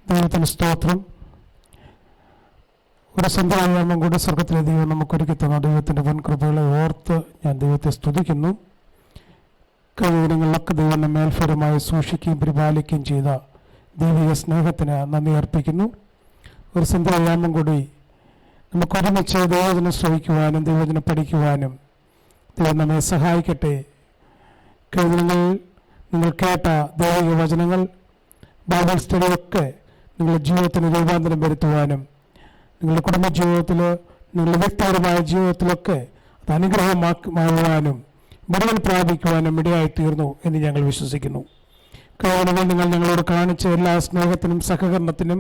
ദൈവത്തിന് സ്തോത്രം. ഒരു സന്ധ്യായാമം കൂടി സ്വർഗത്തിലെ ദൈവം നമുക്കൊരുക്കി തന്ന ദൈവത്തിൻ്റെ വൻകൃപകളെ ഓർത്ത് ഞാൻ ദൈവത്തെ സ്തുതിക്കുന്നു. കഴിഞ്ഞ ദിനങ്ങളിലൊക്കെ ദൈവം നമ്മെ മേൽഫലമായി സൂക്ഷിക്കുകയും പരിപാലിക്കുകയും ചെയ്ത ദൈവിക സ്നേഹത്തിന് നന്ദി അർപ്പിക്കുന്നു. ഒരു സന്ധ്യായാമം കൂടി നമുക്കൊരുമിച്ച് ദൈവവചനം ശ്രവിക്കുവാനും ദൈവവചനം പഠിക്കുവാനും ദൈവം നമ്മെ സഹായിക്കട്ടെ. കഴിഞ്ഞ ദിനങ്ങളിൽ നിങ്ങൾ കേട്ട ദൈവിക വചനങ്ങൾ, ബൈബിൾ സ്റ്റഡിയൊക്കെ നിങ്ങളുടെ ജീവിതത്തിന് രൂപാന്തരം വരുത്തുവാനും നിങ്ങളുടെ കുടുംബജീവിതത്തിൽ, നിങ്ങളുടെ വ്യക്തിപരമായ ജീവിതത്തിലൊക്കെ അത് അനുഗ്രഹമാക്കുവാനും വിടുതൽ പ്രാപിക്കുവാനും ഇടയായിത്തീർന്നു എന്ന് ഞങ്ങൾ വിശ്വസിക്കുന്നു. കഴിഞ്ഞ നിങ്ങൾ ഞങ്ങളോട് കാണിച്ച എല്ലാ സ്നേഹത്തിനും സഹകരണത്തിനും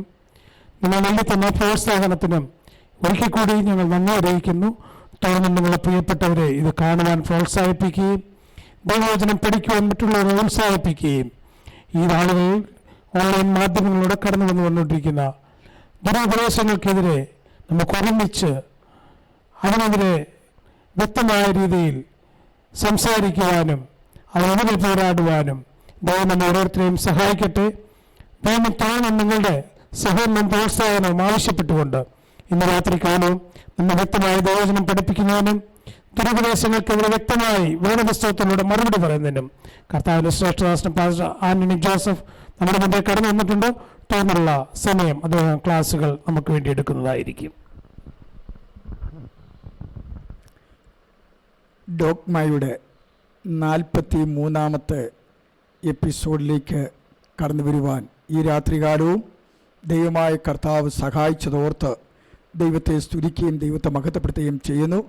നിങ്ങൾ നൽകി തന്ന പ്രോത്സാഹനത്തിനും ഒരിക്കൽ കൂടി ഞങ്ങൾ നന്ദി അറിയിക്കുന്നു. തുടർന്ന് നിങ്ങളെ പ്രിയപ്പെട്ടവരെ ഇത് കാണുവാൻ പ്രോത്സാഹിപ്പിക്കുകയും ദൈവവചനം പഠിക്കുവാൻ മറ്റുള്ളവരെ ഉത്സാഹിപ്പിക്കുകയും ഈ നാളുകൾ ഓൺലൈൻ മാധ്യമങ്ങളിലൂടെ കടന്നു വന്നുകൊണ്ടിരിക്കുന്ന ദുരുപദേശങ്ങൾക്കെതിരെ നമുക്ക് ഒരുമിച്ച് അതിനെതിരെ വ്യക്തമായ രീതിയിൽ സംസാരിക്കുവാനും അതിനെതിരെ പോരാടുവാനും ദൈവം നമ്മെ ഓരോരുത്തരെയും സഹായിക്കട്ടെ. ദൈവത്താണ് നിങ്ങളുടെ സഹകരണം പ്രോത്സാഹനവും ആവശ്യപ്പെട്ടുകൊണ്ട് ഇന്ന് രാത്രികാലവും നമ്മൾ വ്യക്തമായ ദൈവവചനം പഠിപ്പിക്കുന്നതിനും ദുരുപദേശങ്ങൾക്കെതിരെ വ്യക്തമായി വേദപുസ്തകത്തിലൂടെ മറുപടി പറയുന്നതിനും കർത്താവിൻ്റെ ശ്രേഷ്ഠദാസൻ പാസ്റ്റർ ആന്റണി ജോസഫ് നമ്മുടെ മുന്നേ കടന്നു വന്നിട്ടുണ്ട്. തുടർന്നുള്ള സമയം അദ്ദേഹം ക്ലാസ്സുകൾ നമുക്ക് വേണ്ടി എടുക്കുന്നതായിരിക്കും. ഡോഗ്മയുടെ 43-ാമത്തെ എപ്പിസോഡിലേക്ക് കടന്നു വരുവാൻ ഈ രാത്രികാലവും ദൈവമായ കർത്താവ് സഹായിച്ചതോർത്ത് ദൈവത്തെ സ്തുതിക്കുകയും ദൈവത്തെ മഹത്വപ്പെടുത്തുകയും ചെയ്യുന്നു.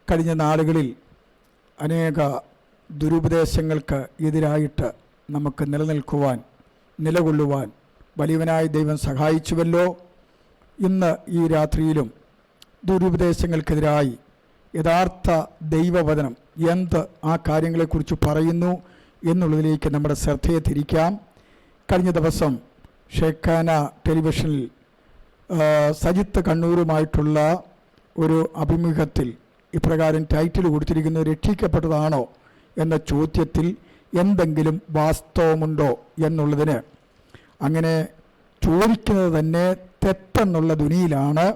കഴിഞ്ഞ നാളുകളിൽ അനേക ദുരുപദേശങ്ങൾക്ക് എതിരായിട്ട് നമുക്ക് നിലകൊള്ളുവാൻ വലിയവനായ ദൈവം സഹായിച്ചുവല്ലോ. ഇന്ന് ഈ രാത്രിയിലും ദുരുപദേശങ്ങൾക്കെതിരായി യഥാർത്ഥ ദൈവവചനം എന്ത് ആ കാര്യങ്ങളെക്കുറിച്ച് പറയുന്നു എന്നുള്ളതിലേക്ക് നമ്മുടെ ശ്രദ്ധയെ തിരിക്കാം. കഴിഞ്ഞ ദിവസം ഷേഖാന ടെലിവിഷനിൽ സജിത്ത് കണ്ണൂരുമായിട്ടുള്ള ഒരു അഭിമുഖത്തിൽ ഇപ്രകാരം ടൈറ്റിൽ കൊടുത്തിരിക്കുന്നു, രക്ഷിക്കപ്പെട്ടതാണോ എന്ന ചോദ്യത്തിൽ എന്തെങ്കിലും വാസ്തവമുണ്ടോ എന്നുള്ളതിന് അങ്ങനെ ചോദിക്കുന്നത് തന്നെ തെറ്റെന്നുള്ള ധ്വനിയിലാണ്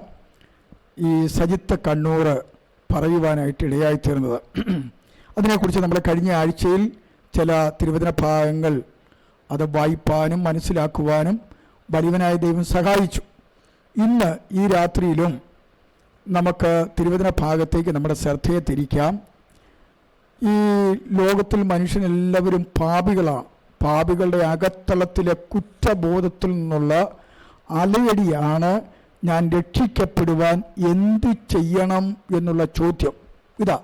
ഈ സജിത്ത് കണ്ണൂർ പറയുവാനായിട്ട് ഇടയായിത്തീർന്നത്. അതിനെക്കുറിച്ച് നമ്മൾ കഴിഞ്ഞ ആഴ്ചയിൽ ചില തിരുവചന ഭാഗങ്ങൾ അത് വായിപ്പാനും മനസ്സിലാക്കുവാനും വലിയവനായ ദൈവം സഹായിച്ചു. ഇന്ന് ഈ രാത്രിയിലും നമുക്ക് തിരുവചന ഭാഗത്തേക്ക് നമ്മുടെ ശ്രദ്ധയെ തിരിക്കാം. ഈ ലോകത്തിൽ മനുഷ്യനെല്ലാവരും പാപികളാണ്. പാപികളുടെ അകത്തളത്തിലെ കുറ്റബോധത്തിൽ നിന്നുള്ള അലയടിയാണ് ഞാൻ രക്ഷിക്കപ്പെടുവാൻ എന്തു ചെയ്യണം എന്നുള്ള ചോദ്യം. ഇതാ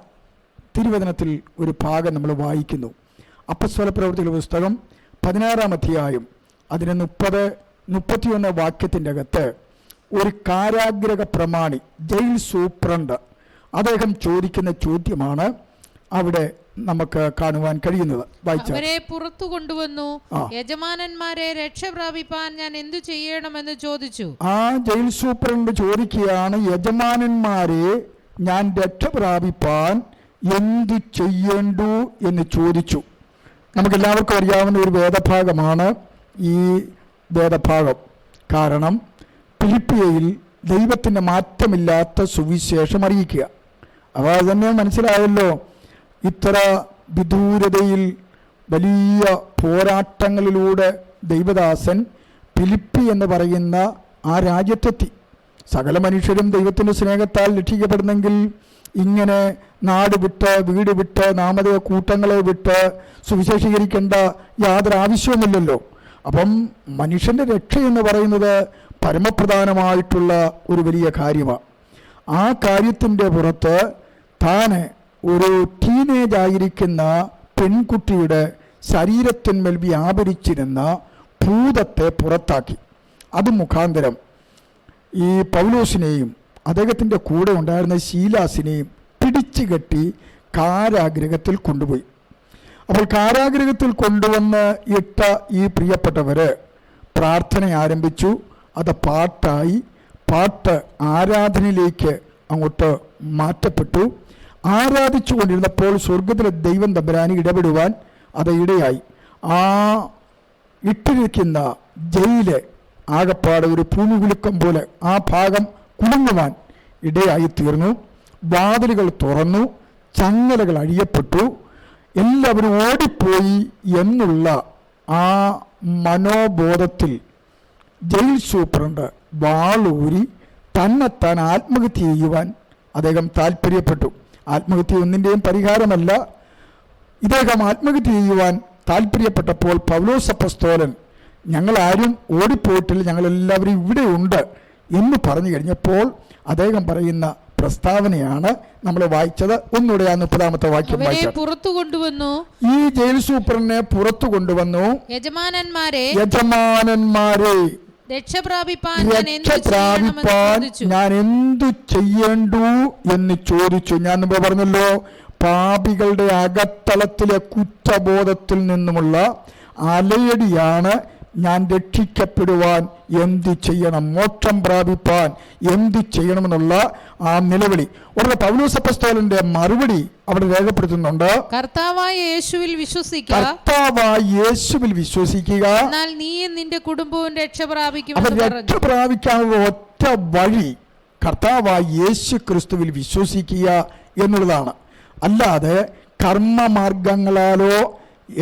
തിരുവചനത്തിൽ ഒരു ഭാഗം നമ്മൾ വായിക്കുന്നു. അപ്പസ്തല പ്രവൃത്തികളുടെ പുസ്തകം 16-ാം അധ്യായം അതിന് 30-31 വാക്യത്തിൻ്റെ അകത്ത് ഒരു കാരാഗ്രഹ പ്രമാണി, ജയിൽ സൂപ്രണ്ട്, അദ്ദേഹം ചോദിക്കുന്ന ചോദ്യമാണ് അവിടെ നമുക്ക് കാണുവാൻ കഴിയുന്നത്. അവരെ പുറത്തു കൊണ്ടുവന്നു, യജമാനന്മാരെ രക്ഷ പ്രാപിപ്പാൻ ഞാൻ എന്തു ചെയ്യണമെന്ന് ചോദിച്ചു. ആ ജയിൽ സൂപ്രണ്ട് ചോദിക്കുകയാണ്, യജമാനന്മാരെ ഞാൻ രക്ഷ പ്രാപിപ്പാൻ എന്തു ചെയ്യേണ്ടു എന്ന് ചോദിച്ചു. നമുക്കെല്ലാവർക്കും അറിയാവുന്ന ഒരു വേദഭാഗമാണ് ഈ വേദഭാഗം. കാരണം ഫിലിപ്പിയയിൽ ദൈവത്തിൻ്റെ മാറ്റമില്ലാത്ത സുവിശേഷം അറിയിക്കുക. അപ്പോൾ അത് തന്നെ മനസ്സിലായല്ലോ. ഇത്ര വിദൂരതയിൽ വലിയ പോരാട്ടങ്ങളിലൂടെ ദൈവദാസൻ ഫിലിപ്പി എന്ന് പറയുന്ന ആ രാജ്യത്തെത്തി. സകല മനുഷ്യരും ദൈവത്തിൻ്റെ സ്നേഹത്താൽ രക്ഷിക്കപ്പെടുന്നെങ്കിൽ ഇങ്ങനെ നാട് വിട്ട്, വീട് വിട്ട്, നാമധേയ കൂട്ടങ്ങളെ വിട്ട് സുവിശേഷീകരിക്കേണ്ട യാതൊരു ആവശ്യവുമില്ലല്ലോ. അപ്പം മനുഷ്യൻ്റെ രക്ഷ എന്ന് പറയുന്നത് പരമപ്രധാനമായിട്ടുള്ള ഒരു വലിയ കാര്യമാണ്. ആ കാര്യത്തിൻ്റെ പുറത്ത് താൻ ഒരു ടീനേജ് ആയിരിക്കുന്ന പെൺകുട്ടിയുടെ ശരീരത്തിന്മേൽ വ്യാപരിച്ചിരുന്ന ഭൂതത്തെ പുറത്താക്കി. അത് മുഖാന്തരം ഈ പൗലോസിനെയും അദ്ദേഹത്തിൻ്റെ കൂടെ ഉണ്ടായിരുന്ന ശീലാസിനെയും പിടിച്ചു കെട്ടി കാരാഗ്രഹത്തിൽ കൊണ്ടുപോയി. അപ്പോൾ കാരാഗ്രഹത്തിൽ കൊണ്ടുവന്ന് ഇട്ട ഈ പ്രിയപ്പെട്ടവർ പ്രാർത്ഥന ആരംഭിച്ചു. അത് പാട്ടായി. പാട്ട് ആരാധനയിലേക്ക് അങ്ങോട്ട് മാറ്റപ്പെട്ടു. ആരാധിച്ചു കൊണ്ടിരുന്നപ്പോൾ സ്വർഗത്തിലെ ദൈവം തമ്പുരാന് ഇടപെടുവാൻ അത് ഇടയായി. ആ ഇട്ടിരിക്കുന്ന ജയില് ആകപ്പാടെ ഒരു ഭൂമികുലുക്കം പോലെ ആ ഭാഗം കുലുങ്ങുവാൻ ഇടയായി തീർന്നു. വാതിലുകൾ തുറന്നു, ചങ്ങലകൾ അഴിയപ്പെട്ടു, എല്ലാവരും ഓടിപ്പോയി എന്നുള്ള ആ മനോബോധത്തിൽ ജയിൽ സൂപ്രണ്ട് വാളൂരി തന്നെത്താൻ ആത്മഹത്യ ചെയ്യുവാൻ അദ്ദേഹം താല്പര്യപ്പെട്ടു. ആത്മഹത്യ ഒന്നിൻ്റെയും പരിഹാരമല്ല. ഇദ്ദേഹം ആത്മഹത്യ ചെയ്യുവാൻ താല്പര്യപ്പെട്ടപ്പോൾ പൗലോസ് അപ്പോസ്തലൻ ഞങ്ങളാരും ഓടിപ്പോയിട്ടില്ല, ഞങ്ങളെല്ലാവരും ഇവിടെയുണ്ട് എന്ന് പറഞ്ഞു കഴിഞ്ഞപ്പോൾ അദ്ദേഹം പറയുന്ന പ്രസ്താവനയാണ് നമ്മൾ വായിച്ചത്. ഒന്നുകൂടെ ആ 30-ാമത്തെ വാക്യം പുറത്തു കൊണ്ടുവന്നു. ഈ ജയിൽ സൂപ്രണ്ടിനെ പുറത്തു കൊണ്ടുവന്നു. യജമാനന്മാരെ രക്ഷപ്രാപിപ്പാൻ ഞാൻ എന്തു ചെയ്യേണ്ടു എന്ന് ചോദിച്ചു. ഞാൻ മുമ്പ് പറഞ്ഞല്ലോ, പാപികളുടെ അകത്തളത്തിലെ കുറ്റബോധത്തിൽ നിന്നുമുള്ള അലയടിയാണ് ഞാൻ രക്ഷിക്കപ്പെടുവാൻ എന്ത് ചെയ്യണം, മോക്ഷം പ്രാപിപ്പാൻ എന്ത് ചെയ്യണമെന്നുള്ള ആ നിലവിളി. ഉടനെ പൗലോസ് അപ്പോസ്തലന്റെ മറുപടി അവിടെ രേഖപ്പെടുത്തുന്നുണ്ട്. കർത്താവായ യേശുവിൽ വിശ്വസിക്കുക, എന്നാൽ നീയും നിന്റെ കുടുംബവും രക്ഷ പ്രാപിക്കാനുള്ള ഒറ്റ വഴി കർത്താവായ യേശു ക്രിസ്തുവിൽ വിശ്വസിക്കുക എന്നുള്ളതാണ്. അല്ലാതെ കർമ്മമാർഗങ്ങളാലോ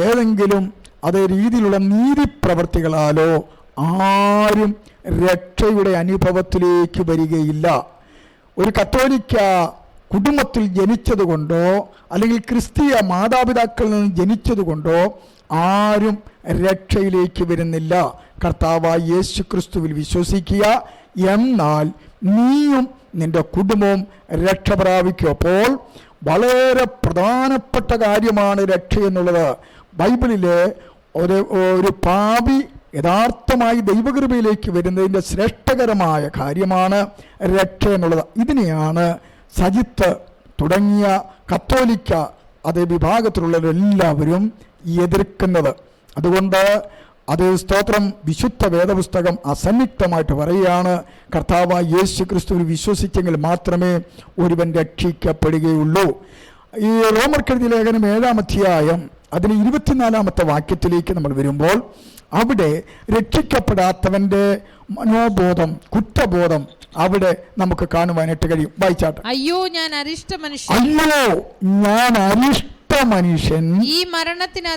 ഏതെങ്കിലും അതേ രീതിയിലുള്ള നീതിപ്രവർത്തികളാലോ ആരും രക്ഷയുടെ അനുഭവത്തിലേക്ക് വരികയില്ല. ഒരു കത്തോലിക്ക കുടുംബത്തിൽ ജനിച്ചതുകൊണ്ടോ അല്ലെങ്കിൽ ക്രിസ്തീയ മാതാപിതാക്കളിൽ നിന്ന് ജനിച്ചതുകൊണ്ടോ ആരും രക്ഷയിലേക്ക് വരുന്നില്ല. കർത്താവായ യേശു ക്രിസ്തുവിൽ വിശ്വസിക്കുക, എന്നാൽ നീയും നിന്റെ കുടുംബവും രക്ഷ പ്രാപിക്കും. അപ്പോൾ വളരെ പ്രധാനപ്പെട്ട കാര്യമാണ് രക്ഷ എന്നുള്ളത്. ബൈബിളിലെ ഒരു പാപി യഥാർത്ഥമായി ദൈവകൃപയിലേക്ക് വരുന്നതിൻ്റെ ശ്രേഷ്ഠകരമായ കാര്യമാണ് രക്ഷ എന്നുള്ളത്. ഇതിനെയാണ് സജിത്ത് തുടങ്ങിയ കത്തോലിക്ക അതേ വിഭാഗത്തിലുള്ളവരെല്ലാവരും എതിർക്കുന്നത്. അതുകൊണ്ട് അത് സ്തോത്രം, വിശുദ്ധ വേദപുസ്തകം അസന്നിഗ്ധമായിട്ട് പറയുകയാണ്, കർത്താവായ യേശു ക്രിസ്തുവിൽ വിശ്വസിച്ചെങ്കിൽ മാത്രമേ ഒരുവൻ രക്ഷിക്കപ്പെടുകയുള്ളൂ. ഈ റോമർക്കെഴുതിയ ലേഖനം 7-ാം അധ്യായം അതിന് 24-ാമത്തെ വാക്യത്തിലേക്ക് നമ്മൾ വരുമ്പോൾ അവിടെ രക്ഷിക്കപ്പെടാത്തവന്റെ മനോബോധം, കുറ്റബോധം അവിടെ നമുക്ക് കാണുവാനായിട്ട് കഴിയും. വായിച്ചാട്ടെ. അയ്യോ ഞാൻ അരിഷ്ട മനുഷ്യൻ, ഈ മരണത്തിന്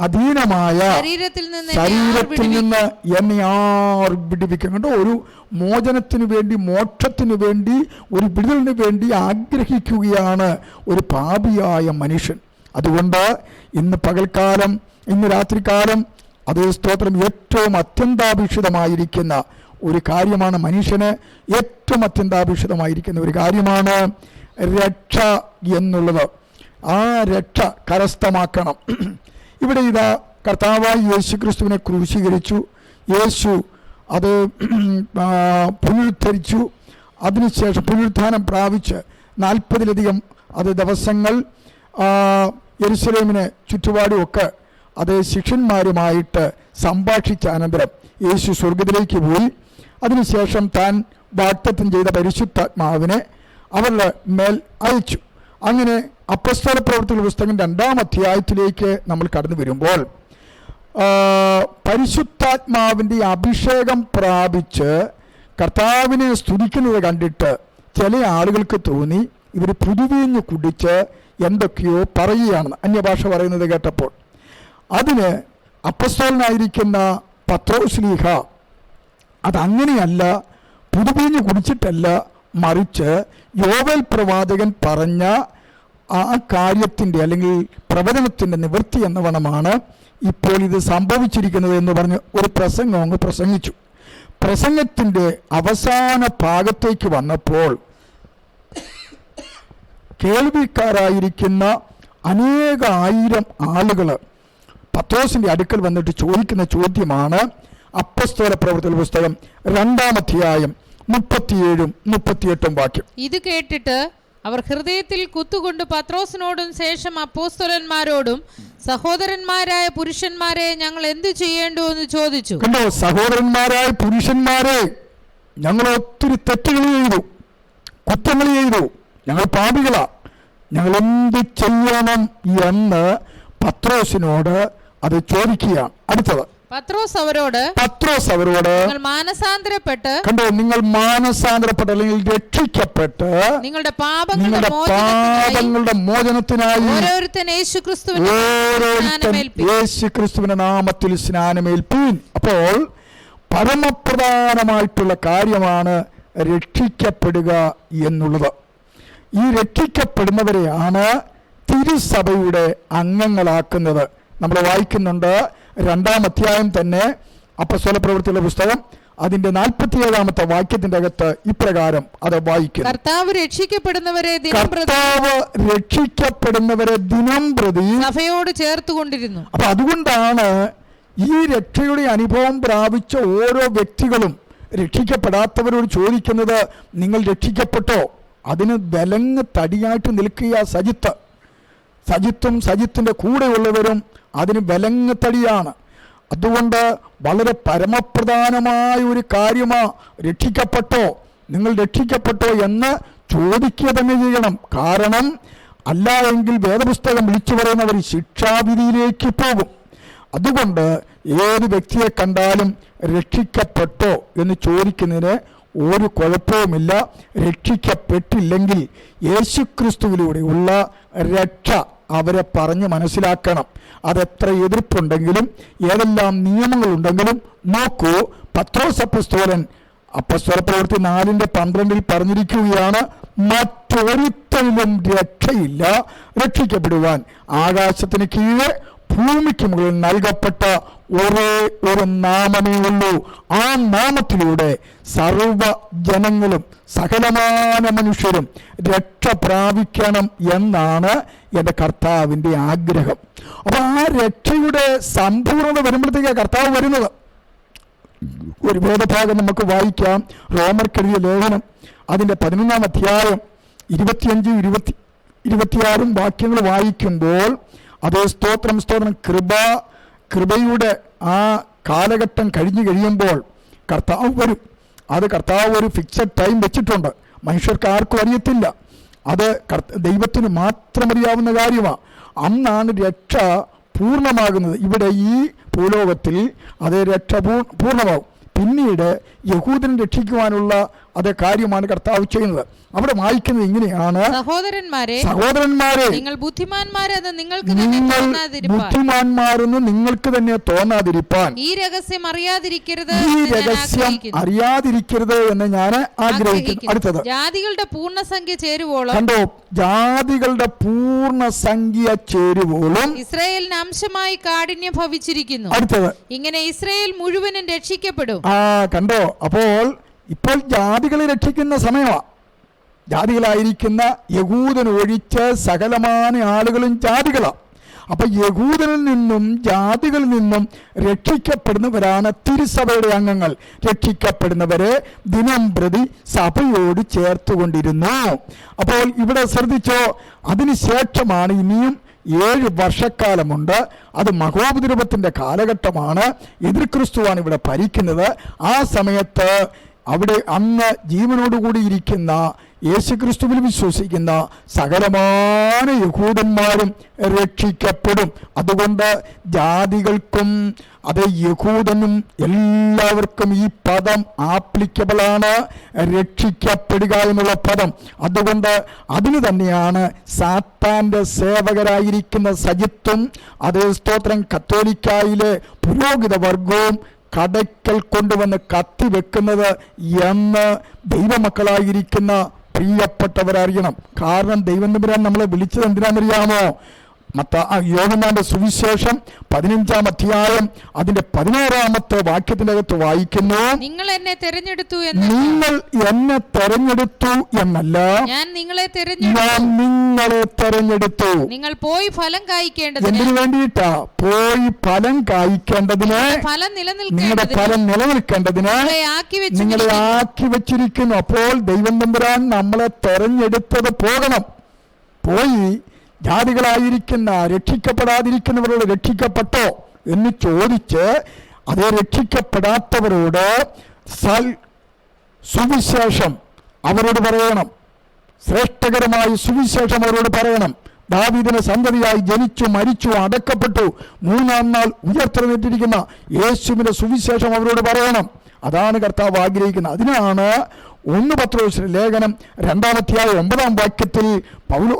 അധീനമായ ശരീരത്തിൽ നിന്ന് എന്നെ ആർ വിടുവിക്കും. കണ്ടോ, ഒരു മോചനത്തിന് വേണ്ടി, മോക്ഷത്തിന് വേണ്ടി, ഒരു വിടുതലിന് വേണ്ടി ആഗ്രഹിക്കുകയാണ് ഒരു പാപിയായ മനുഷ്യൻ. അതുകൊണ്ട് ഇന്ന് പകൽക്കാലം, ഇന്ന് രാത്രികാലം അതേ സ്തോത്രം ഏറ്റവും അത്യന്താപേക്ഷിതമായിരിക്കുന്ന ഒരു കാര്യമാണ്, മനുഷ്യന് ഏറ്റവും അത്യന്താപേക്ഷിതമായിരിക്കുന്ന ഒരു കാര്യമാണ് രക്ഷ എന്നുള്ളത്. ആ രക്ഷ കരസ്ഥമാക്കണം. ഇവിടെ ഇതാ കർത്താവായ യേശു ക്രിസ്തുവിനെ ക്രൂശീകരിച്ചു, യേശു അത് പുനരുദ്ധരിച്ചു, അതിനുശേഷം പുനരുത്ഥാനം പ്രാപിച്ച് 40-ലധികം അത് ദിവസങ്ങൾ യെരുശലേമിന് ചുറ്റുപാടുമൊക്കെ അത് ശിഷ്യന്മാരുമായിട്ട് സംഭാഷിച്ച അനന്തരം യേശു സ്വർഗത്തിലേക്ക് പോയി. അതിനുശേഷം താൻ വാഗ്ദത്തം ചെയ്ത പരിശുദ്ധാത്മാവിനെ അവരുടെ മേൽ അയച്ചു. അങ്ങനെ അപ്പോസ്തല പ്രവൃത്തികളുടെ പുസ്തകം 2-ാം അധ്യായത്തിലേക്ക് നമ്മൾ കടന്നു വരുമ്പോൾ പരിശുദ്ധാത്മാവിൻ്റെ അഭിഷേകം പ്രാപിച്ച് കർത്താവിനെ സ്തുതിക്കുന്നത് കണ്ടിട്ട് ചില ആളുകൾക്ക് തോന്നി ഇവർ പുതുവീഞ്ഞ് കുടിച്ച് എന്തൊക്കെയോ പറയുകയാണെന്ന്, അന്യഭാഷ പറയുന്നത് കേട്ടപ്പോൾ. അതിന് അപ്പോസ്തലനായിരിക്കുന്ന പത്രോസ്ലീഹ അതങ്ങനെയല്ല, പുതുവീഞ്ഞ് കുടിച്ചിട്ടല്ല, മറിച്ച് യോവേൽ പ്രവാചകൻ പറഞ്ഞ ആ കാര്യത്തിൻ്റെ അല്ലെങ്കിൽ പ്രവചനത്തിൻ്റെ നിവൃത്തി എന്ന വണ്ണമാണ് ഇപ്പോൾ ഇത് സംഭവിച്ചിരിക്കുന്നത് എന്ന് പറഞ്ഞ് ഒരു പ്രസംഗം അങ്ങ് പ്രസംഗിച്ചു. പ്രസംഗത്തിൻ്റെ അവസാന ഭാഗത്തേക്ക് വന്നപ്പോൾ കേൾവിക്കാരായിരിക്കുന്ന അനേകായിരം ആളുകൾ പത്രോസിൻ്റെ അടുക്കൽ വന്നിട്ട് ചോദിക്കുന്ന ചോദ്യമാണ് അപ്പോസ്തല പ്രവൃത്തികളുടെ പുസ്തകം 2-ാം അധ്യായം 37-38 വാക്യം. ഇത് കേട്ടിട്ട് അവർ ഹൃദയത്തിൽ കുത്തുകൊണ്ട് പത്രോസിനോടും ശേഷം അപ്പോസ്തലന്മാരോടും സഹോദരന്മാരായ പുരുഷന്മാരെ ഞങ്ങൾ എന്തു ചെയ്യേണ്ടു എന്ന് ചോദിച്ചു. കണ്ടോ, സഹോദരന്മാരായ പുരുഷന്മാരെ, ഞങ്ങൾ ഒത്തിരി തെറ്റുകൾ ചെയ്തു, കുറ്റങ്ങൾ ചെയ്തു, ഞങ്ങൾ പാപികളാ, ഞങ്ങൾ എന്ത് ചെയ്യണം എന്ന് പത്രോസിനോട് അത് ചോദിക്കുകയാണ്. അടുത്തത് പത്രോസ് അവരോട് നിങ്ങൾ മാനസാന്തരപ്പെട്ട് കണ്ടോ, നിങ്ങൾ മാനസാന്തരപ്പെട്ട് അല്ലെങ്കിൽ രക്ഷിക്കപ്പെട്ട് നിങ്ങളുടെ പാപങ്ങളുടെ മോചനത്തിനായി ഓരോരുത്തൻ യേശുക്രിസ്തുവിന്റെ നാമത്തിൽ സ്നാനമേൽപ്പീൻ. അപ്പോൾ പരമപ്രധാനമായിട്ടുള്ള കാര്യമാണ് രക്ഷിക്കപ്പെടുക എന്നുള്ളത്. ഈ രക്ഷിക്കപ്പെടുന്നവരെയാണ് തിരുസഭയുടെ അംഗങ്ങളാക്കുന്നത്. നമ്മൾ വായിക്കുന്നുണ്ട് 2-ാം അധ്യായം തന്നെ അപ്പോസ്തലപ്രവൃത്തിയുടെ പുസ്തകം അതിന്റെ 47-ാമത്തെ വാക്യത്തിന്റെ അകത്ത് ഇപ്രകാരം അത് വായിക്കുന്നു: കർത്താവ് രക്ഷിക്കപ്പെടുന്നവരെ ദിനം പ്രതി സഭയോട് ചേർത്തുകൊണ്ടിരുന്നു. അപ്പൊ അതുകൊണ്ടാണ് ഈ രക്ഷയുടെ അനുഭവം പ്രാപിച്ച ഓരോ വ്യക്തികളും രക്ഷിക്കപ്പെടാത്തവരോട് ചോദിക്കുന്നത്, നിങ്ങൾ രക്ഷിക്കപ്പെട്ടോ? അതിന് വിലങ്ങ് തടിയായിട്ട് നിൽക്കുക സജിത്തും സജിത്തിന്റെ കൂടെയുള്ളവരും അതിന് വിലങ്ങ് തടിയാണ്. അതുകൊണ്ട് വളരെ പരമപ്രധാനമായ ഒരു കാര്യമാ രക്ഷിക്കപ്പെട്ടോ, നിങ്ങൾ രക്ഷിക്കപ്പെട്ടോ എന്ന് ചോദിക്കുക തന്നെ ചെയ്യണം. കാരണം അല്ല എങ്കിൽ വേദപുസ്തകം വിളിച്ചു പറയുന്നവർ ശിക്ഷാവിധിയിലേക്ക് പോകും. അതുകൊണ്ട് ഏത് വ്യക്തിയെ കണ്ടാലും രക്ഷിക്കപ്പെട്ടോ എന്ന് ചോദിക്കുന്നതിന് ഒരു കുഴപ്പവുമില്ല. രക്ഷിക്കപ്പെട്ടില്ലെങ്കിൽ യേശുക്രിസ്തുവിലൂടെയുള്ള രക്ഷ അവരെ പറഞ്ഞ് മനസ്സിലാക്കണം. അതെത്ര എതിർപ്പുണ്ടെങ്കിലും ഏതെല്ലാം നിയമങ്ങളുണ്ടെങ്കിലും നോക്കൂ, പത്രോസ് അപ്പോസ്തലൻ അപ്പോസ്തലപ്രവൃത്തി 4:12 പറഞ്ഞിരിക്കുകയാണ്, മറ്റൊരുത്തനിലും രക്ഷയില്ല, രക്ഷിക്കപ്പെടുവാൻ ആകാശത്തിന് കീഴെ ഭൂമിക്ക് മുകളിൽ നൽകപ്പെട്ട ഒരേ ഒരു നാമമേ ഉള്ളൂ. ആ നാമത്തിലൂടെ സർവ ജനങ്ങളും സകലമാന മനുഷ്യരും രക്ഷ പ്രാപിക്കണം എന്നാണ് എൻ്റെ കർത്താവിൻ്റെ ആഗ്രഹം. അപ്പൊ ആ രക്ഷയുടെ സമ്പൂർണ്ണത വരുമ്പോഴത്തേക്ക് കർത്താവ് വരുന്നത്. ഒരു വേദഭാഗം നമുക്ക് വായിക്കാം. റോമർക്കെഴുതിയ ലേഖനം അതിൻ്റെ 11-ാം അധ്യായം 25-26 വാക്യങ്ങൾ വായിക്കുമ്പോൾ അതേ സ്തോത്രം കൃപയുടെ ആ കാലഘട്ടം കഴിഞ്ഞു കഴിയുമ്പോൾ കർത്താവ് വരും. അത് കർത്താവ് ഒരു ഫിക്സഡ് ടൈം വെച്ചിട്ടുണ്ട്. മനുഷ്യർക്ക് ആർക്കും അറിയത്തില്ല. അത് ദൈവത്തിന് മാത്രം അറിയാവുന്ന കാര്യമാണ്. അന്നാണ് രക്ഷ പൂർണ്ണമാകുന്നത്. ഇവിടെ ഈ ഭൂലോകത്തിൽ അതേ രക്ഷ പൂർണ്ണമാകും. പിന്നീട് യഹൂദൻ രക്ഷിക്കുവാനുള്ള അതേ കാര്യമാണ് കർത്താവ് ചെയ്യുന്നത്. അവിടെ വായിക്കുന്നത് ഇങ്ങനെയാണ്: സഹോദരന്മാരെ നിങ്ങൾ ബുദ്ധിമാന്മാരെന്ന് നിങ്ങൾക്ക് തന്നെ തോന്നാതിരിപ്പാൻ ഈ രഹസ്യം അറിയാതിരിക്കരുത് എന്ന് ഞാൻ ആഗ്രഹിക്കുന്നു. അടുത്തത്, ജാതികളുടെ പൂർണ്ണസംഖ്യ ചേരുവോളം കണ്ടോ, ജാതികളുടെ പൂർണ്ണസംഖ്യ ചേരുവോളം ഇസ്രായേലിന് അംശമായി കാഠിന്യം ഭവിച്ചിരിക്കുന്നു. അടുത്തത്, ഇങ്ങനെ ഇസ്രായേൽ മുഴുവനും രക്ഷിക്കപ്പെടും. കണ്ടോ, അപ്പോൾ ഇപ്പോൾ ജാതികളെ രക്ഷിക്കുന്ന സമയമാണ്. ജാതികളായിരിക്കുന്ന യഹൂദൻ ഒഴിച്ച് സകലമാന ആളുകളും ജാതികളാണ്. അപ്പൊ യഹൂദനിൽ നിന്നും ജാതികളിൽ നിന്നും രക്ഷിക്കപ്പെടുന്നവരാണ് തിരുസഭയുടെ അംഗങ്ങൾ. രക്ഷിക്കപ്പെടുന്നവരെ ദിനം പ്രതി സഭയോട് ചേർത്തുകൊണ്ടിരുന്നു. അപ്പോൾ ഇവിടെ ശ്രദ്ധിച്ചോ, അതിനുശേഷമാണ് ഇനിയും 7 വർഷക്കാലമുണ്ട്. അത് മഹോപദ്രവത്തിന്റെ കാലഘട്ടമാണ്. എതിർ ക്രിസ്തുവാണ് ഇവിടെ ഭരിക്കുന്നത്. ആ സമയത്ത് അവിടെ അന്ന് ജീവനോടുകൂടി ഇരിക്കുന്ന യേശുക്രിസ്തുവിൽ വിശ്വസിക്കുന്ന സകലമാന യഹൂദന്മാരും രക്ഷിക്കപ്പെടും. അതുകൊണ്ട് ജാതികൾക്കും അത് യഹൂദനും എല്ലാവർക്കും ഈ പദം ആപ്ലിക്കബിൾ ആണ്, രക്ഷിക്കപ്പെടുക എന്നുള്ള പദം. അതുകൊണ്ട് അതിന് തന്നെയാണ് സാത്താന്റെ സേവകരായിരിക്കുന്ന സജിത്തും അതേ സ്തോത്രം കത്തോലിക്കായിലെ പുരോഹിത വർഗവും കടയ്ക്കൽ കൊണ്ടുവന്ന് കത്തിവെക്കുന്നത് എന്ന് ദൈവമക്കളായിരിക്കുന്ന പ്രിയപ്പെട്ടവരറിയണം. കാരണം ദൈവം തമ്പുരാൻ നമ്മളെ വിളിച്ചത് എന്തിനാണെന്നറിയാമോ? യോഹന്നാന്റെ സുവിശേഷം 15-ാം അധ്യായം അതിന്റെ 16-ാമത്തെ വാക്യത്തിനകത്ത് വായിക്കുന്നു, നിങ്ങൾ എന്നെ തെരഞ്ഞെടുത്തു എന്നല്ല, ഞാൻ നിങ്ങളെ തെരഞ്ഞെടുത്തു. നിങ്ങൾ പോയി ഫലം കായ്ക്കേണ്ടതിന്. എന്തിനു വേണ്ടിയിട്ടാ? പോയി ഫലം കായ്ക്കേണ്ടതിന്, നിങ്ങളുടെ ഫലം നിലനിൽക്കേണ്ടതിന് നിങ്ങളെ ആക്കി വെച്ചിരിക്കുന്നു. അപ്പോൾ ദൈവം തമ്പുരാൻ നമ്മളെ തെരഞ്ഞെടുത്തത് പോകണം. പോയി ജാതികളായിരിക്കുന്ന രക്ഷിക്കപ്പെടാതിരിക്കുന്നവരോട് രക്ഷിക്കപ്പെട്ടോ എന്ന് ചോദിച്ച് അതേ രക്ഷിക്കപ്പെടാത്തവരോട് സുവിശേഷം അവരോട് പറയണം. ശ്രേഷ്ഠകരമായ സുവിശേഷം അവരോട് പറയണം. ദാവീദിന് സന്തതിയായി ജനിച്ചു, മരിച്ചു, അടക്കപ്പെട്ടു, മൂന്നാം നാൾ ഉയർത്തെഴുന്നേറ്റിരിക്കുന്ന യേശുവിന്റെ സുവിശേഷം അവരോട് പറയണം. അതാണ് കർത്താവ് ആഗ്രഹിക്കുന്നത്. അതിനാണ് 1 പത്രോസിന്റെ ലേഖനം 2-9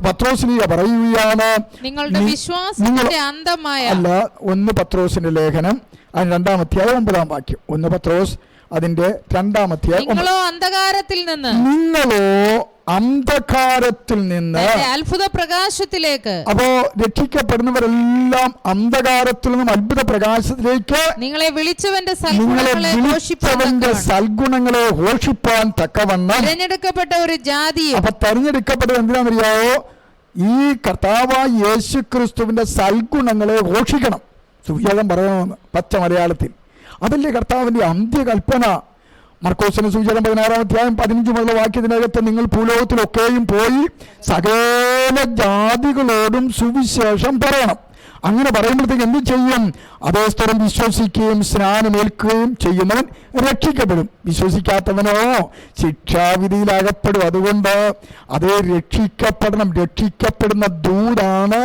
പത്രോസ്ലീഹ പറയുകയാണ്, നിങ്ങളുടെ വിശ്വാസത്തിന്റെ അന്തമായ അല്ല, 1 പത്രോസിന്റെ ലേഖനം അതിന് 2-9 1 പത്രോസ് അതിന്റെ 2 നിങ്ങളോ അന്ധകാരത്തിൽ നിന്ന് അത്ഭുത പ്രകാശത്തിലേക്ക്. അപ്പോ രക്ഷിക്കപ്പെടുന്നവരെല്ലാം അന്ധകാരത്തിൽ നിന്നും അത്ഭുത പ്രകാശത്തിലേക്ക് നിങ്ങളെ വിളിച്ചവന്റെ സൽഗുണങ്ങളെ ഘോഷിപ്പാൻ തക്കവണ്ണം തിരഞ്ഞെടുക്കപ്പെട്ട ഒരു ജാതിയും. അപ്പൊ തെരഞ്ഞെടുക്കപ്പെട്ടത് എന്തിനാണെന്നറിയാവോ? ഈ കർത്താവായ യേശുക്രിസ്തുവിന്റെ സൽഗുണങ്ങളെ ഘോഷിക്കണം, സുവിശേഷം പറയണമെന്ന് പച്ച മലയാളത്തിൽ. അതല്ലേ കർത്താവിന്റെ അന്ത്യകൽപ്പന. മർക്കോസിന്റെ സുവിശേഷം 16-15 മുതൽ വാക്യത്തിനകത്ത് നിങ്ങൾ ഭൂലോകത്തിലൊക്കെയും പോയി സകല ജാതികളോടും സുവിശേഷം പറയണം. അങ്ങനെ പറയുമ്പോഴത്തേക്ക് എന്ത് ചെയ്യും? അതേ സ്ഥലം വിശ്വസിക്കുകയും സ്നാനമേൽക്കുകയും ചെയ്യുന്നവൻ രക്ഷിക്കപ്പെടും, വിശ്വസിക്കാത്തവനോ ശിക്ഷാവിധിയിലകപ്പെടും. അതുകൊണ്ട് അതേ രക്ഷിക്കപ്പെടണം. രക്ഷിക്കപ്പെടുന്ന ദൂതാണ്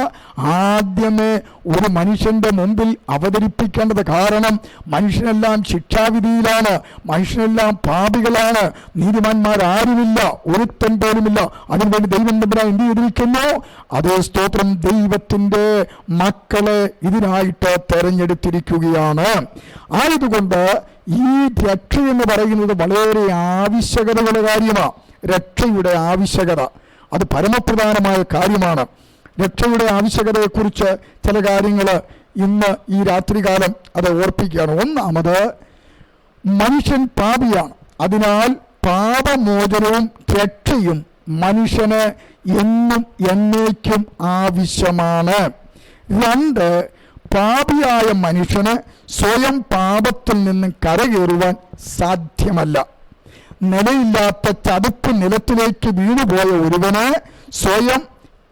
ആദ്യമേ ഒരു മനുഷ്യന്റെ മുമ്പിൽ അവതരിപ്പിക്കേണ്ടത്. കാരണം മനുഷ്യനെല്ലാം ശിക്ഷാവിധിയിലാണ്, മനുഷ്യനെല്ലാം പാപികളാണ്, നീതിമാന്മാരാരുമില്ല, ഒരുത്തൻ പോലുമില്ല. അതിനുവേണ്ടി ദൈവം തമ്പുരാൻ എന്ത് ചെയ്തിരിക്കുന്നു? അതേ സ്തോത്രം, ദൈവത്തിന്റെ മക്കളെ ഇതിനായിട്ട് തെരഞ്ഞെടുത്തിരിക്കുകയാണ്. ആയതുകൊണ്ട് ഈ രക്ഷ എന്ന് പറയുന്നത് വളരെ ആവശ്യകതയുള്ള കാര്യമാണ്. രക്ഷയുടെ ആവശ്യകത അത് പരമപ്രധാനമായ കാര്യമാണ്. രക്ഷയുടെ ആവശ്യകതയെക്കുറിച്ച് ചില കാര്യങ്ങൾ ഇന്ന് ഈ രാത്രികാലം അത് ഓർപ്പിക്കുകയാണ്. ഒന്നാമത്, മനുഷ്യൻ പാപിയാണ്. അതിനാൽ പാപമോചനവും രക്ഷയും മനുഷ്യന് എന്നും എന്നേക്കും ആവശ്യമാണ്. 2, പാപിയായ മനുഷ്യന് സ്വയം പാപത്തിൽ നിന്നും കരകയറുവാൻ സാധ്യമല്ല. നിലയില്ലാത്ത ചതുപ്പ് നിലത്തിലേക്ക് വീണുപോയ ഒരുവന് സ്വയം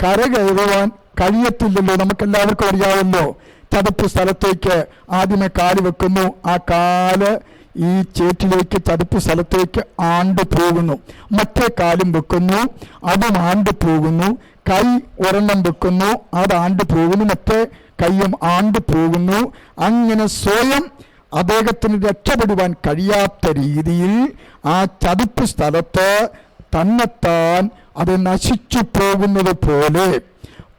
കരകയറുവാൻ കഴിയത്തില്ലല്ലോ. നമുക്കെല്ലാവർക്കും അറിയാമല്ലോ, ചതുപ്പ് സ്ഥലത്തേക്ക് ആദ്യമേ കാല് വെക്കുന്നു, ആ കാല് ഈ ചേറ്റിലേക്ക് ചതുപ്പ് സ്ഥലത്തേക്ക് ആണ്ട് പോകുന്നു, മറ്റേ കാലും വെക്കുന്നു, അതും ആണ്ട് പോകുന്നു, കൈ ഒരെണ്ണം വെക്കുന്നു, അത് ആണ്ട് പോകുന്നു, മറ്റേ കൈയും ആണ്ട് പോകുന്നു. അങ്ങനെ സ്വയം അദ്ദേഹത്തിന് രക്ഷപ്പെടുവാൻ കഴിയാത്ത രീതിയിൽ ആ ചതുപ്പ് സ്ഥലത്ത് തന്നെത്താൻ അത് നശിച്ചു പോകുന്നത് പോലെ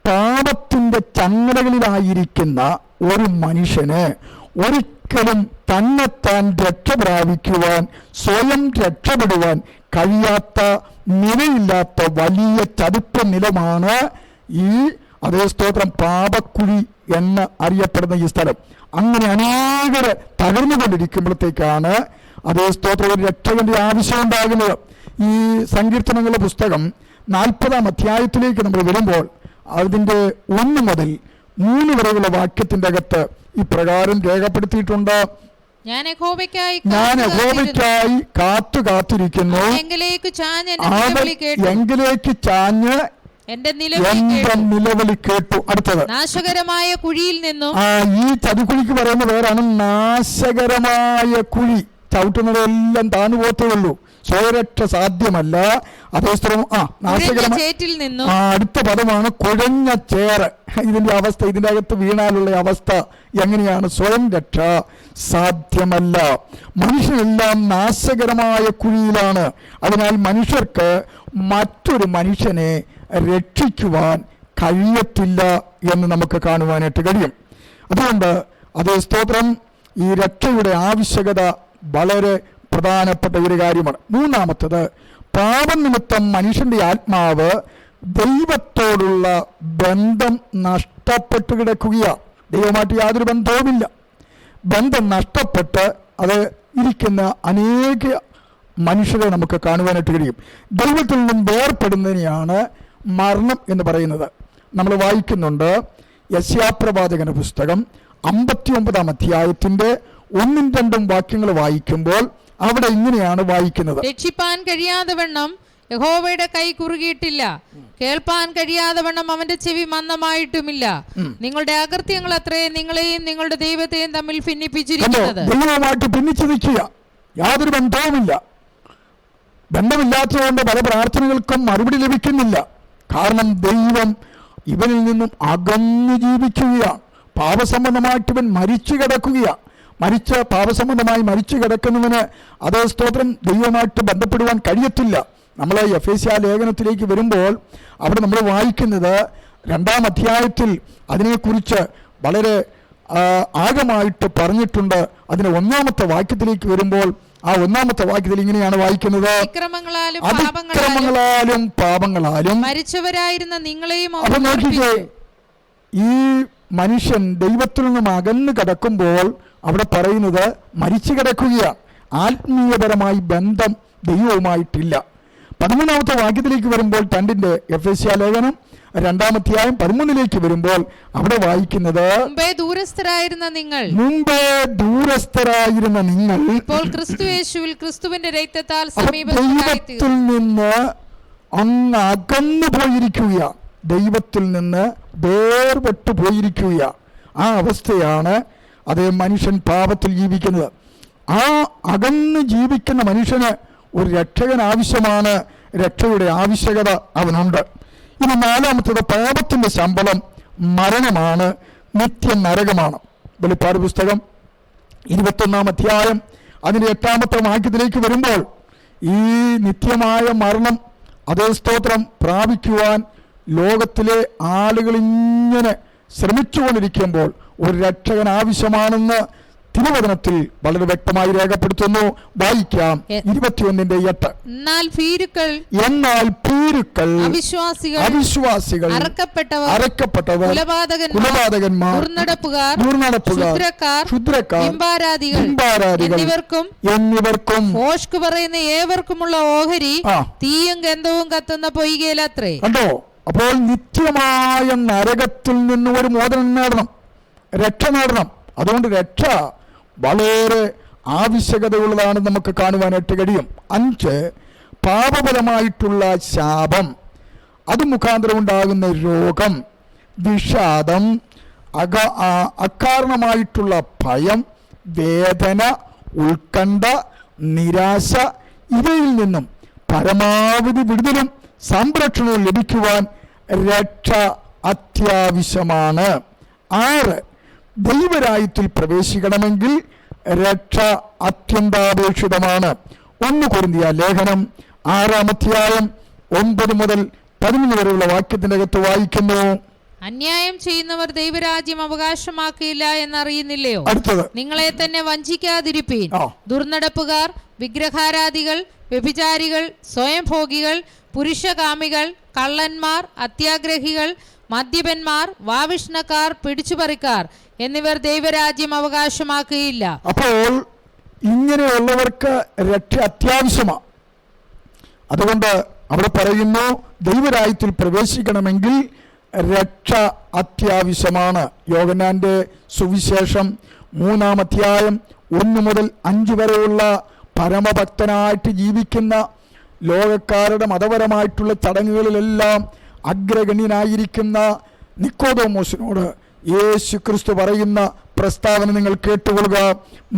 പാപത്തിന്റെ ചങ്ങലകളിലായിരിക്കുന്ന ഒരു മനുഷ്യന് ഒരിക്കലും തന്നെത്താൻ രക്ഷ പ്രാപിക്കുവാൻ, സ്വയം രക്ഷപ്പെടുവാൻ കഴിയാത്ത, നിലയില്ലാത്ത വലിയ ചതുപ്പ് നിലമാണ് ഈ അതേ സ്തോത്രം പാപക്കുഴി എന്ന് അറിയപ്പെടുന്ന ഈ സ്ഥലം. അങ്ങനെ അനേകർ തകർന്നുകൊണ്ടിരിക്കുമ്പോഴത്തേക്കാണ് അതേ സ്തോത്രം ഒരു രക്ഷകന്റെ ആവശ്യമുണ്ടാകുന്നത്. ഈ സങ്കീർത്തനങ്ങളുടെ പുസ്തകം 40-ാം അധ്യായത്തിലേക്ക് നമ്മൾ വരുമ്പോൾ അതിൻ്റെ 1 മുതൽ 3 വരെയുള്ള വാക്യത്തിന്റെ അകത്ത് ഇപ്രകാരം രേഖപ്പെടുത്തിയിട്ടുണ്ട്: ഞാൻ യഹോവയ്ക്കായി കാത്തിരിക്കുന്നു, എങ്കിലേക്ക് ചാഞ്ഞ് എന്റെ നിലവിളി കേട്ടു. അടുത്തത്, നാശകരമായ കുഴിയിൽ നിന്നും. ഈ ചതിക്കുഴിക്ക് പറയുന്ന പേരാണ് നാശകരമായ കുഴി. ചവിട്ടുന്നതെല്ലാം താന്നു പോത്തുള്ളൂ, സ്വയരക്ഷ സാധ്യമല്ല. അടുത്ത പദമാണ് കുഴഞ്ഞ ചേറ്. ഇതിന്റെ അവസ്ഥ, ഇതിന്റെ അകത്ത് വീണാലുള്ള അവസ്ഥ എങ്ങനെയാണ്? സ്വയം രക്ഷ സാധ്യമല്ല. മനുഷ്യനെല്ലാം നാശകരമായ കുഴിയിലാണ്. അതിനാൽ മനുഷ്യർക്ക് മറ്റൊരു മനുഷ്യനെ രക്ഷിക്കുവാൻ കഴിയത്തില്ല എന്ന് നമുക്ക് കാണുവാനായിട്ട് കഴിയും. അതുകൊണ്ട് അതേ സ്തോത്രം, ഈ രക്ഷയുടെ ആവശ്യകത വളരെ പ്രധാനപ്പെട്ട ഒരു കാര്യമാണ്. 3-ാമത്തത്, പാപനിമിത്തം മനുഷ്യന്റെ ആത്മാവ് ദൈവത്തോടുള്ള ബന്ധം നഷ്ടപ്പെട്ടു കിടക്കുകയാണ്. ദൈവമായിട്ട് യാതൊരു ബന്ധവുമില്ല. ബന്ധം നഷ്ടപ്പെട്ട് അത് ഇരിക്കുന്ന അനേക മനുഷ്യരെ നമുക്ക് കാണുവാനായിട്ട് കഴിയും. ദൈവത്തിൽ നിന്നും വേർപ്പെടുന്നതിനെയാണ് മരണം എന്ന് പറയുന്നത്. നമ്മൾ വായിക്കുന്നുണ്ട് യെശയ്യാപ്രവാചകന്റെ പുസ്തകം 59-ാം അധ്യായത്തിന്റെ 1-2 വാക്യങ്ങൾ വായിക്കുമ്പോൾ അവിടെ ഇങ്ങനെയാണ് വായിക്കുന്നത്: രക്ഷിപ്പാൻ കഴിയാതെ വണ്ണം യഹോവയുടെ കൈ കുറുകിയിട്ടില്ല, കേൾപ്പാൻ കഴിയാതെ വണ്ണം അവന്റെ ചെവി മന്ദമായിട്ടുമില്ല. നിങ്ങളുടെ അകൃത്യങ്ങൾ അത്രേ നിങ്ങളെയും നിങ്ങളുടെ ദൈവത്തെയും തമ്മിൽ ഭിന്നിപ്പിച്ചിരിക്കുന്നത്. ദൈവമായിട്ട് ഭിന്നിച്ചു നിൽക്കുക, യാതൊരു ബന്ധവുമില്ല. ബന്ധമില്ലാത്തതുകൊണ്ട് പല പ്രാർത്ഥനകൾക്കും മറുപടി ലഭിക്കുന്നില്ല. കാരണം ദൈവം ഇവനിൽ നിന്നും അകന്നു ജീവിക്കുകയാണ്. പാപസംബന്ധമായിട്ട് ഇവൻ മരിച്ചു കിടക്കുകയാണ്. പാപസംബന്ധമായി മരിച്ചു കിടക്കുന്നവന് അതേ സ്തോത്രം ദൈവമായിട്ട് ബന്ധപ്പെടുവാൻ കഴിയത്തില്ല. നമ്മൾ എഫേസ്യ ലേഖനത്തിലേക്ക് വരുമ്പോൾ അവിടെ നമ്മൾ വായിക്കുന്നത് 2-ാം അധ്യായത്തിൽ അതിനെക്കുറിച്ച് വളരെ ആഴമായിട്ട് പറഞ്ഞിട്ടുണ്ട്. അതിന് 1-ാമത്തെ വാക്യത്തിലേക്ക് വരുമ്പോൾ ആ 1-ാമത്തെ വാക്യത്തിൽ ഇങ്ങനെയാണ് വായിക്കുന്നത്: അതിക്രമങ്ങളാലും പാപങ്ങളാലും മരിച്ചവരായിരുന്ന നിങ്ങളെയും. അപ്പൊ നോക്കിക്കേ, ഈ മനുഷ്യൻ ദൈവത്തിൽ നിന്നും അകന്നു കിടക്കുമ്പോൾ അവിടെ പറയുന്നത് മരിച്ചു കിടക്കുകയാണ്. ആത്മീയപരമായി ബന്ധം ദൈവവുമായിട്ടില്ല. 13-ാമത്തെ വാക്യത്തിലേക്ക് വരുമ്പോൾ എഫേസ്യ ലേഖനം 2-ാം അധ്യായം 13-ലേക്ക് വരുമ്പോൾ അവിടെ വായിക്കുന്നത്: മുമ്പേ ദൂരസ്ഥരായിരുന്ന നിങ്ങൾ ഇപ്പോൾ ക്രിസ്തുയേശുവിൽ ക്രിസ്തുവിന്റെ രക്തത്താൽ ദൈവത്തിൽ നിന്ന് അങ്ങ് അകന്നു പോയിരിക്കുകയാണ്. ദൈവത്തിൽ നിന്ന് വേർപെട്ടു പോയിരിക്കുകയാണ്. ആ അവസ്ഥയാണ് അതേ മനുഷ്യൻ പാപത്തിൽ ജീവിക്കുന്നത്. ആ അകന്ന് ജീവിക്കുന്ന മനുഷ്യന് ഒരു രക്ഷകൻ ആവശ്യമാണ്. രക്ഷയുടെ ആവശ്യകത അവനുണ്ട്. ഇനി 4-ാമത്തേത്, പാപത്തിന്റെ ശമ്പളം മരണമാണ്, നിത്യ നരകമാണ്. വെളിപ്പാട് പുസ്തകം 21-ാം അധ്യായം അതിൻ്റെ 8-ാമത്തെ വാക്യത്തിലേക്ക് വരുമ്പോൾ ഈ നിത്യമായ മരണം അതേ സ്തോത്രം പ്രാപിക്കുവാൻ ലോകത്തിലെ ആളുകൾ ഇങ്ങനെ ശ്രമിച്ചുകൊണ്ടിരിക്കുമ്പോൾ ഒരു രക്ഷകൻ ആവശ്യമാണെന്ന് തിരുവചനത്തിൽ വളരെ വ്യക്തമായി രേഖപ്പെടുത്തുന്നു. വായിക്കാം 21:8. എന്നാൽ ഭീരുക്കൾ, അവിശ്വാസികൾ, അറക്കപ്പെട്ടവർ, കുലപാതകന്മാർ, ദുർനടപ്പുകാർ, ക്ഷുദ്രക്കാർ, എന്നിവർക്കും ഭോഷ്ക് പറയുന്ന ഏവർക്കുമുള്ള ഓഹരി തീയും ഗന്ധവും കത്തുന്ന പൊയ്കയിലത്രേ. കണ്ടോ? അപ്പോൾ നിത്യമായ നരകത്തിൽ നിന്ന് ഒരു മോചനം നേടണം, രക്ഷ നേടണം. അതുകൊണ്ട് രക്ഷ വളരെ ആവശ്യകതയുള്ളതാണ് നമുക്ക് കാണുവാനായിട്ട് കഴിയും. 5, പാപപരമായിട്ടുള്ള ശാപം, അത് മുഖാന്തരം ഉണ്ടാകുന്ന രോഗം, വിഷാദം, അകാരണമായിട്ടുള്ള ഭയം, വേദന, ഉത്കണ്ഠ, നിരാശ, ഇവയിൽ നിന്നും പരമാവധി വിടുതലും സംരക്ഷണവും ലഭിക്കുവാൻ രക്ഷ അത്യാവശ്യമാണ്. 6, ദൈവരാജ്യത്തിൽ പ്രവേശിക്കണമെങ്കിൽ രക്ഷ അത്യന്താപേക്ഷിതമാണ്. 1 കൊരിന്ത്യർ ലേഖനം 6-ാം അധ്യായം 9 മുതൽ 11 വരെയുള്ള വാക്യത്തിന്റെ അകത്ത് വായിക്കുന്നു: അന്യായം ചെയ്യുന്നവർ ദൈവരാജ്യം അവകാശമാക്കിയില്ല എന്നറിയുന്നില്ലയോ? അടുത്തത്, നിങ്ങളെ തന്നെ വഞ്ചിക്കാതിരിപ്പീൻ. ദുർനടപ്പുകാർ, വിഗ്രഹാരാധികൾ, വ്യഭിചാരികൾ, സ്വയംഭോഗികൾ, പുരുഷകാമികൾ, കള്ളന്മാർ, അത്യാഗ്രഹികൾ, മദ്യപന്മാർ, വാവിഷ്ണക്കാർ, പിടിച്ചുപറിക്കാർ എന്നിവർ ദൈവരാജ്യം അവകാശമാക്കുകയില്ല. അപ്പോൾ ഇങ്ങനെയുള്ളവർക്ക് രക്ഷ അത്യാവശ്യമാണ്. അതുകൊണ്ട് അവിടെ പറയുന്നു, ദൈവരാജ്യത്തിൽ പ്രവേശിക്കണമെങ്കിൽ രക്ഷ അത്യാവശ്യമാണ്. യോഹന്നാന്റെ സുവിശേഷം 3-ാം അധ്യായം 1 മുതൽ 5 വരെയുള്ള പരമഭക്തനായിട്ട് ജീവിക്കുന്ന ലോകക്കാരുടെ മതപരമായിട്ടുള്ള ചടങ്ങുകളിലെല്ലാം അഗ്രഗണ്യനായിരിക്കുന്ന നിക്കോദോമോസിനോട് യേശു ക്രിസ്തു പറയുന്ന പ്രസ്താവന നിങ്ങൾ കേട്ടുകൊള്ളുക.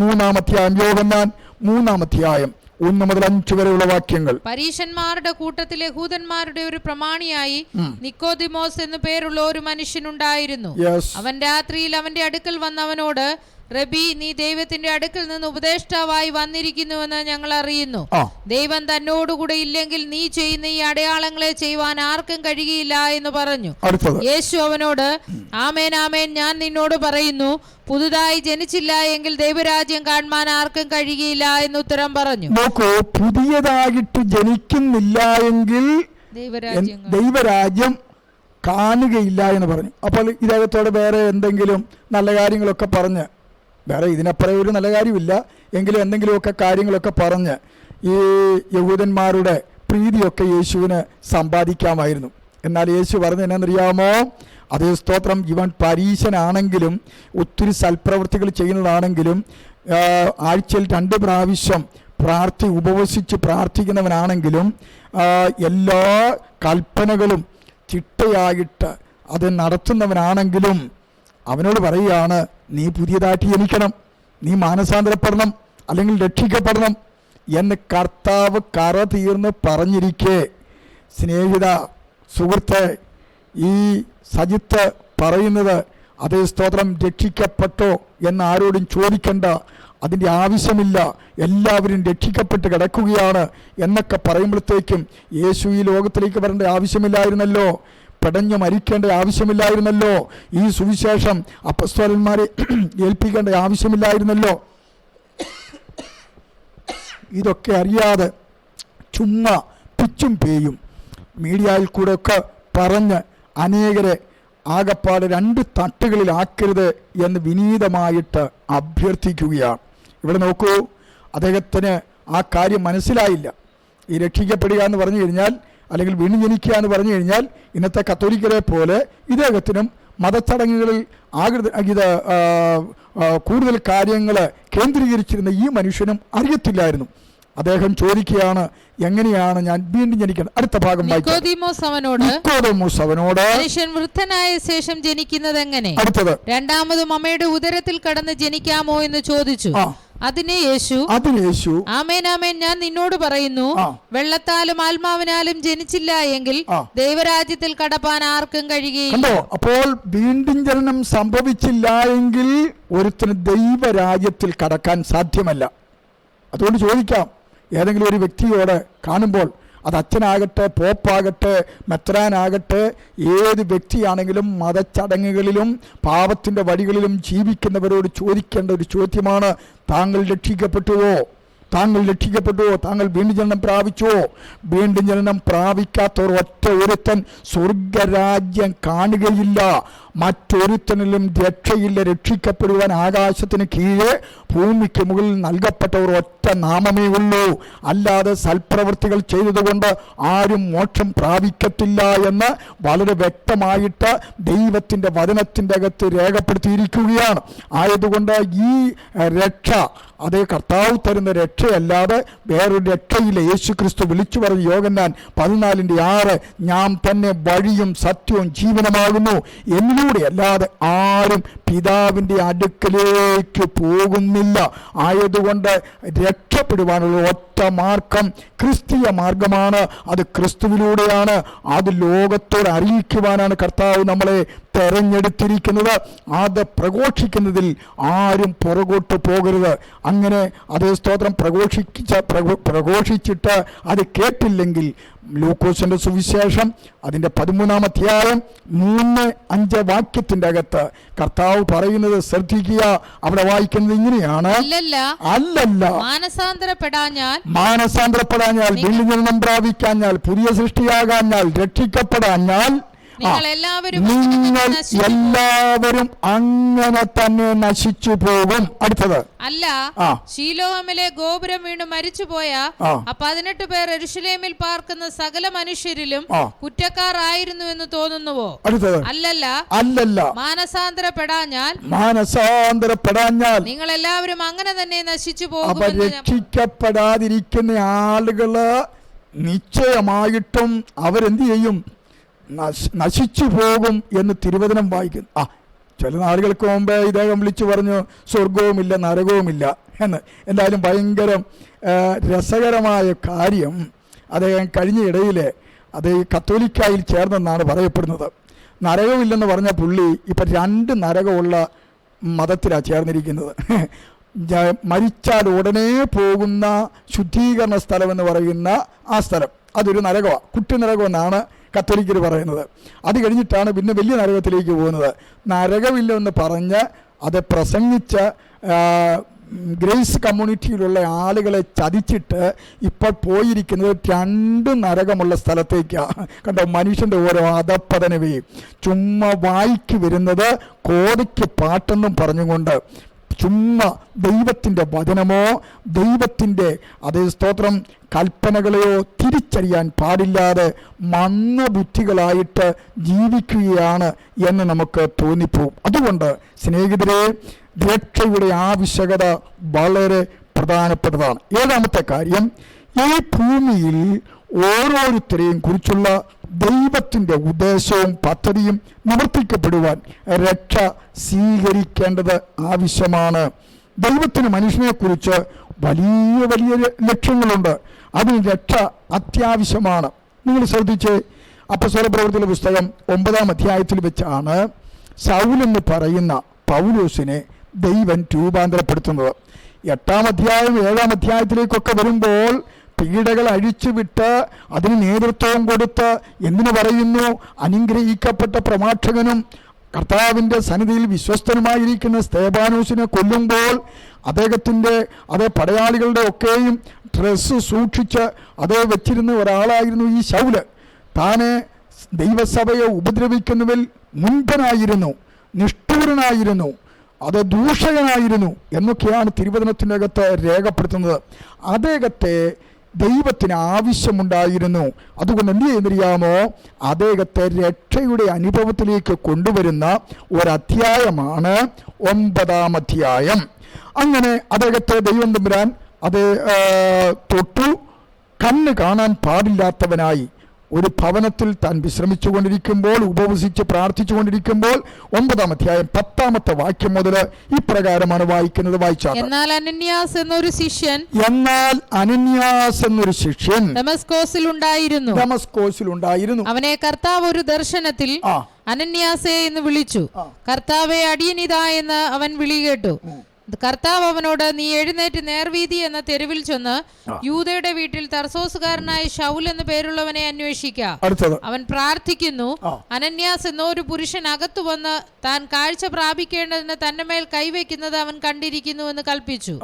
3-ാം അധ്യായം, യോഹന്നാൻ 3-ാം അധ്യായം 1 മുതൽ 5 വരെയുള്ള വാക്യങ്ങൾ. പരീശന്മാരുടെ കൂട്ടത്തിൽ യഹൂദന്മാരുടെ ഒരു പ്രമാണിയായി നിക്കോദിമോസ് എന്നു പേരുള്ള ഒരു മനുഷ്യനുണ്ടായിരുന്നു. അവൻ രാത്രിയിൽ അവന്റെ അടുക്കൽ വന്നവനോട്, റബി, നീ ദൈവത്തിന്റെ അടുക്കൽ നിന്ന് ഉപദേഷ്ടാവായി വന്നിരിക്കുന്നുവെന്ന് ഞങ്ങൾ അറിയുന്നു. ദൈവം തന്നോടുകൂടെ ഇല്ലെങ്കിൽ നീ ചെയ്യുന്ന ഈ അടയാളങ്ങളെ ചെയ്യുവാൻ ആർക്കും കഴിയുകയില്ല എന്ന് പറഞ്ഞു. യേശു അവനോട്, ആമേൻ ആമേൻ, ഞാൻ നിന്നോട് പറയുന്നു, പുതുതായി ജനിച്ചില്ല എങ്കിൽ ദൈവരാജ്യം കാണുവാൻ ആർക്കും കഴിയുകയില്ല എന്ന് ഉത്തരം പറഞ്ഞു. നോക്കൂ, പുതിയതായിട്ട് ജനിക്കുന്നില്ല എങ്കിൽ ദൈവരാജ്യം കാണുകയില്ല എന്ന് പറഞ്ഞു. അപ്പോൾ ഇദ്ദേഹത്തോടെ വേറെ എന്തെങ്കിലും നല്ല കാര്യങ്ങളൊക്കെ പറഞ്ഞ്, വേറെ ഇതിനപ്പുറം ഒരു നല്ല കാര്യമില്ല എങ്കിലും എന്തെങ്കിലുമൊക്കെ കാര്യങ്ങളൊക്കെ പറഞ്ഞ് ഈ യഹൂദന്മാരുടെ പ്രീതിയൊക്കെ യേശുവിന് സമ്പാദിക്കാമായിരുന്നു. എന്നാൽ യേശു പറഞ്ഞ എന്നാണെന്നറിയാമോ? അതേ സ്തോത്രം, ഇവൻ പരീശനാണെങ്കിലും ഒത്തിരി സൽപ്രവൃത്തികൾ ചെയ്യുന്നതാണെങ്കിലും ആഴ്ചയിൽ 2 പ്രാവശ്യം ഉപവസിച്ച് പ്രാർത്ഥിക്കുന്നവനാണെങ്കിലും എല്ലാ കൽപ്പനകളും ചിട്ടയായിട്ട് അത് നടത്തുന്നവനാണെങ്കിലും അവനോട് പറയുകയാണ്, നീ പുതിയതായിട്ട് ജനിക്കണം, നീ മാനസാന്തരപ്പെടണം, അല്ലെങ്കിൽ രക്ഷിക്കപ്പെടണം എന്ന് കർത്താവ് കറ തീർന്ന് പറഞ്ഞിരിക്കെ, സ്നേഹിത, സുഹൃത്തെ, ഈ സജിത്ത് പറയുന്നത് അതേ സ്തോത്രം രക്ഷിക്കപ്പെട്ടോ എന്ന് ആരോടും ചോദിക്കണ്ട, അതിൻ്റെ ആവശ്യമില്ല, എല്ലാവരും രക്ഷിക്കപ്പെട്ട് കിടക്കുകയാണ് എന്നൊക്കെ പറയുമ്പോഴത്തേക്കും യേശു ഈ ലോകത്തിലേക്ക് വരേണ്ട ആവശ്യമില്ലായിരുന്നല്ലോ, പെടഞ്ഞു മരിക്കേണ്ട ആവശ്യമില്ലായിരുന്നല്ലോ, ഈ സുവിശേഷം അപ്പസ്തോലന്മാരെ ഏൽപ്പിക്കേണ്ട ആവശ്യമില്ലായിരുന്നല്ലോ. ഇതൊക്കെ അറിയാതെ ചുമ്മാ പിച്ചും പേയും മീഡിയയിൽ കൂടെ ഒക്കെ പറഞ്ഞ് അനേകരെ ആകപ്പാട് 2 തട്ടുകളിലാക്കരുത് എന്ന് വിനീതമായിട്ട് അഭ്യർത്ഥിക്കുകയാണ്. ഇവിടെ നോക്കൂ, അദ്ദേഹത്തിന് ആ കാര്യം മനസ്സിലായില്ല. ഈ രക്ഷിക്കപ്പെടുക എന്ന് പറഞ്ഞു കഴിഞ്ഞാൽ, അല്ലെങ്കിൽ വീണ്ടും ജനിക്കുക എന്ന് പറഞ്ഞു കഴിഞ്ഞാൽ, ഇന്നത്തെ കത്തോലിക്കരെ പോലെ ഇദ്ദേഹത്തിനും മതച്ചടങ്ങുകളിൽ കൂടുതൽ കാര്യങ്ങൾ കേന്ദ്രീകരിച്ചിരുന്ന ഈ മനുഷ്യനും അറിയത്തില്ലായിരുന്നു. അദ്ദേഹം ചോദിക്കുകയാണ്, എങ്ങനെയാണ് ഞാൻ വീണ്ടും ജനിക്കുന്നത്? അടുത്ത ഭാഗം നിക്കോദീമോസ് അവനോട് മനുഷ്യൻ വൃദ്ധനായ ശേഷം ജനിക്കുന്നത് എങ്ങനെ? അടുത്തത്, രണ്ടാമതും അമ്മയുടെ ഉദരത്തിൽ കടന്ന് ജനിക്കാമോ എന്ന് ചോദിച്ചു. അതിന് യേശു ആമേൻ ആമേൻ ഞാൻ നിന്നോട് പറയുന്നു, വെള്ളത്താലും ആത്മാവിനാലും ജനിച്ചില്ല എങ്കിൽ ദൈവരാജ്യത്തിൽ കടപ്പാൻ ആർക്കും കഴിയുകയില്ല. അപ്പോൾ വീണ്ടും ജനനം സംഭവിച്ചില്ല എങ്കിൽ ഒരുത്തിന് ദൈവരാജ്യത്തിൽ കടക്കാൻ സാധ്യമല്ല. അതുകൊണ്ട് ചോദിക്കാം, ഏതെങ്കിലും ഒരു വ്യക്തിയോട് കാണുമ്പോൾ, അത് അച്ഛനാകട്ടെ, പോപ്പാകട്ടെ, മെത്രാനാകട്ടെ, ഏത് വ്യക്തിയാണെങ്കിലും മതച്ചടങ്ങുകളിലും പാപത്തിൻ്റെ വഴികളിലും ജീവിക്കുന്നവരോട് ചോദിക്കേണ്ട ഒരു ചോദ്യമാണ്, താങ്കൾ രക്ഷിക്കപ്പെട്ടുവോ? താങ്കൾ രക്ഷിക്കപ്പെട്ടുവോ? താങ്കൾ വീണ്ടും ജനനം പ്രാപിച്ചുവോ? വീണ്ടും ജനനം പ്രാപിക്കാത്തവർ ഒറ്റ ഒരുത്തൻ സ്വർഗരാജ്യം കാണുകയില്ല. മറ്റൊരുത്തനിലും രക്ഷയില്ല. രക്ഷിക്കപ്പെടുവാൻ ആകാശത്തിന് കീഴെ ഭൂമിക്ക് മുകളിൽ നൽകപ്പെട്ടവർ ഒറ്റ നാമമേ ഉള്ളൂ. അല്ലാതെ സൽപ്രവൃത്തികൾ ചെയ്തതുകൊണ്ട് ആരും മോക്ഷം പ്രാപിക്കത്തില്ല എന്ന് വളരെ വ്യക്തമായിട്ട് ദൈവത്തിൻ്റെ വചനത്തിൻ്റെ അകത്ത് രേഖപ്പെടുത്തിയിരിക്കുകയാണ്. ആയതുകൊണ്ട് ഈ രക്ഷ അതേ കർത്താവ് തരുന്ന രക്ഷയല്ലാതെ വേറൊരു രക്ഷയില്ല. യേശു ക്രിസ്തു വിളിച്ചു പറഞ്ഞ യോഹന്നാൻ 14:6 ഞാൻ തന്നെ വഴിയും സത്യവും ജീവനുമാകുന്നു, എന്നിലൂടെ അല്ലാതെ ആരും പിതാവിൻ്റെ അടുക്കലേക്ക് പോകുന്നില്ല. ആയതുകൊണ്ട് രക്ഷപ്പെടുവാനുള്ള ഒറ്റ മാർഗം ക്രിസ്തീയ മാർഗമാണ്. അത് ക്രിസ്തുവിലൂടെയാണ്. അത് ലോകത്തോട് അറിയിക്കുവാനാണ് കർത്താവ് നമ്മളെ തെരഞ്ഞെടുത്തിരിക്കുന്നത്. അത് പ്രഘോഷിക്കുന്നതിൽ ആരും പുറകോട്ട് പോകരുത്. അങ്ങനെ അതേ സ്തോത്രം പ്രഘോഷിച്ചിട്ട് അത് കേട്ടില്ലെങ്കിൽ ലൂക്കോസിന്റെ സുവിശേഷം അതിൻ്റെ 13-ാം അധ്യായം 3-5 വാക്യത്തിൻ്റെ അകത്ത് കർത്താവ് പറയുന്നത് ശ്രദ്ധിക്കുക. അവിടെ വായിക്കുന്നത് ഇങ്ങനെയാണ്, അല്ലല്ല മാനസാന്തരപ്പെടാഞ്ഞാൽ വീണ്ടും ജനനം പ്രാപിക്കാഞ്ഞാൽ പുതിയ സൃഷ്ടിയാകാഞ്ഞാൽ രക്ഷിക്കപ്പെടാഞ്ഞാൽ നിങ്ങൾ എല്ലാവരും അങ്ങനെ തന്നെ നശിച്ചു പോകും. അടുത്തത്, അല്ല ശീലോഹമിലെ ഗോപുരം വീണ് മരിച്ചുപോയ 18 പേർ യെരൂശലേമിൽ പാർക്കുന്ന സകല മനുഷ്യരിലും കുറ്റക്കാർ ആയിരുന്നു എന്ന് തോന്നുന്നുവോ? അടുത്തത്, അല്ലല്ല മാനസാന്തരപ്പെടാഞ്ഞാൽ നിങ്ങൾ എല്ലാവരും അങ്ങനെ തന്നെ നശിച്ചു പോകും. രക്ഷിക്കപ്പെടാതിരിക്കുന്ന ആളുകള് നിശ്ചയമായിട്ടും അവരെന്ത് ചെയ്യും? നശിച്ചു പോകും എന്ന് തിരുവചനം വായിക്കുന്നു. ചില നാളുകൾക്ക് മുമ്പേ ഇദ്ദേഹം വിളിച്ചു പറഞ്ഞു സ്വർഗവുമില്ല നരകവുമില്ല എന്ന്. എന്തായാലും ഭയങ്കര രസകരമായ കാര്യം, അദ്ദേഹം കഴിഞ്ഞ ഇടയിൽ അത് കത്തോലിക്കായിൽ ചേർന്നെന്നാണ് പറയപ്പെടുന്നത്. നരകമില്ലെന്ന് പറഞ്ഞ പുള്ളി ഇപ്പം 2 നരകമുള്ള മതത്തിലാണ് ചേർന്നിരിക്കുന്നത്. മരിച്ചാൽ ഉടനെ പോകുന്ന ശുദ്ധീകരണ സ്ഥലമെന്ന് പറയുന്ന ആ സ്ഥലം, അതൊരു നരകമാണ്. കുട്ടി നരകമെന്നാണ് കത്തോലിക്കർ പറയുന്നത്. അത് കഴിഞ്ഞിട്ടാണ് പിന്നെ വലിയ നരകത്തിലേക്ക് പോകുന്നത്. നരകമില്ലെന്ന് പറഞ്ഞ് അത് പ്രസംഗിച്ച ഗ്രേസ് കമ്മ്യൂണിറ്റിയിലുള്ള ആളുകളെ ചതിച്ചിട്ട് ഇപ്പോൾ പോയിരിക്കുന്നത് 2 നരകമുള്ള സ്ഥലത്തേക്കാണ്. കണ്ടോ, മനുഷ്യൻ്റെ ഓരോ അധപ്പതനവയും. ചുമ്മാ വായിക്ക് വരുന്നത് കോതയ്ക്ക് പാട്ടെന്നും പറഞ്ഞുകൊണ്ട് ചുമ്മാ ദൈവത്തിൻ്റെ വചനമോ ദൈവത്തിൻ്റെ അതേ സ്തോത്രം കൽപ്പനകളെയോ തിരിച്ചറിയാൻ പാടില്ലാതെ മന്ദബുദ്ധികളായിട്ട് ജീവിക്കുകയാണ് എന്ന് നമുക്ക് തോന്നിപ്പോവും. അതുകൊണ്ട് സ്നേഹിതരെ, രക്ഷയുടെ ആവശ്യകത വളരെ പ്രധാനപ്പെട്ടതാണ്. 7-ാമത്തെ കാര്യം, ഈ ഭൂമിയിൽ ഓരോരുത്തരെയും കുറിച്ചുള്ള ദൈവത്തിൻ്റെ ഉദ്ദേശവും പദ്ധതിയും നിവർത്തിക്കപ്പെടുവാൻ രക്ഷ സ്വീകരിക്കേണ്ടത് ആവശ്യമാണ്. ദൈവത്തിന് മനുഷ്യനെക്കുറിച്ച് വലിയ വലിയ ലക്ഷ്യങ്ങളുണ്ട്. അതിന് രക്ഷ അത്യാവശ്യമാണ്. നിങ്ങൾ ശ്രദ്ധിച്ച്, അപ്പോസ്തല പ്രവൃത്തിയുടെ പുസ്തകം 9-ാം അധ്യായത്തിൽ വെച്ചാണ് ശൗൽ എന്ന് പറയുന്ന പൗലോസിനെ ദൈവം രൂപാന്തരപ്പെടുത്തുന്നത്. 8-ാം അധ്യായം 7-ാം അധ്യായത്തിലേക്കൊക്കെ വരുമ്പോൾ പീഡകൾ അഴിച്ചുവിട്ട് അതിന് നേതൃത്വം കൊടുത്ത് എന്തിനു പറയുന്നു, അനുഗ്രഹിക്കപ്പെട്ട പ്രവാചകനും കർത്താവിൻ്റെ സന്നിധിയിൽ വിശ്വസ്തനുമായിരിക്കുന്ന സ്തേഫാനോസിനെ കൊല്ലുമ്പോൾ അദ്ദേഹത്തിൻ്റെ അതേ പടയാളികളുടെ ഒക്കെയും ഡ്രസ്സ് സൂക്ഷിച്ച് അതേ വെച്ചിരുന്ന ഒരാളായിരുന്നു ഈ ശൗല്. താനെ ദൈവസഭയെ ഉപദ്രവിക്കുന്നതിൽ മുൻപനായിരുന്നു, നിഷ്ഠൂരനായിരുന്നു, അത് ദൂഷകനായിരുന്നു എന്നൊക്കെയാണ് തിരുവചനത്തിൻ്റെ അകത്ത് രേഖപ്പെടുത്തുന്നത്. അദ്ദേഹത്തെ ദൈവത്തിന് ആവശ്യമുണ്ടായിരുന്നു. അതുകൊണ്ട് എന്ത് ചെയ്യുന്നറിയാമോ, അദ്ദേഹത്തെ രക്ഷയുടെ അനുഭവത്തിലേക്ക് കൊണ്ടുവരുന്ന ഒരധ്യായമാണ് 9-ാം അധ്യായം. അങ്ങനെ അദ്ദേഹത്തെ ദൈവം തമ്പുരാൻ അത് തൊട്ടു. കണ്ണ് കാണാൻ പാടില്ലാത്തവനായി ഒരു ഭവനത്തിൽ താൻ വിശ്രമിച്ചു കൊണ്ടിരിക്കുമ്പോൾ, ഉപവസിച്ച് പ്രാർത്ഥിച്ചു കൊണ്ടിരിക്കുമ്പോൾ 9-ാം അധ്യായം 10-ാമത്തെ വാക്യം മുതൽ ഇപ്രകാരമാണ് വായിക്കുന്നത്. വായിച്ചാൽ, എന്നാൽ അനന്യാസ് എന്നൊരു ശിഷ്യൻ ദമസ്കോസിൽ ഉണ്ടായിരുന്നു. അവനെ കർത്താവ് ഒരു ദർശനത്തിൽ അനന്യാസേ എന്ന് വിളിച്ചു. കർത്താവെ, അടിയനിതാ എന്ന് അവൻ വിളി കേട്ടു. കർത്താവ് അവനോട്, നീ എഴുന്നേറ്റ് നേർവീതി എന്ന തെരുവിൽ ചെന്ന് യൂദയുടെ വീട്ടിൽ തർസോസുകാരനായ ശൗൽ എന്ന് പേരുള്ളവനെ അന്വേഷിക്കാം. അവൻ പ്രാർത്ഥിക്കുന്നു. അനന്യാസ് എന്നോ ഒരു പുരുഷൻ അകത്തു വന്ന് താൻ കാഴ്ച പ്രാപിക്കേണ്ടതിന് തന്റെ മേൽ കൈവയ്ക്കുന്നത് അവൻ കണ്ടിരിക്കുന്നു എന്ന് കൽപ്പിച്ചു.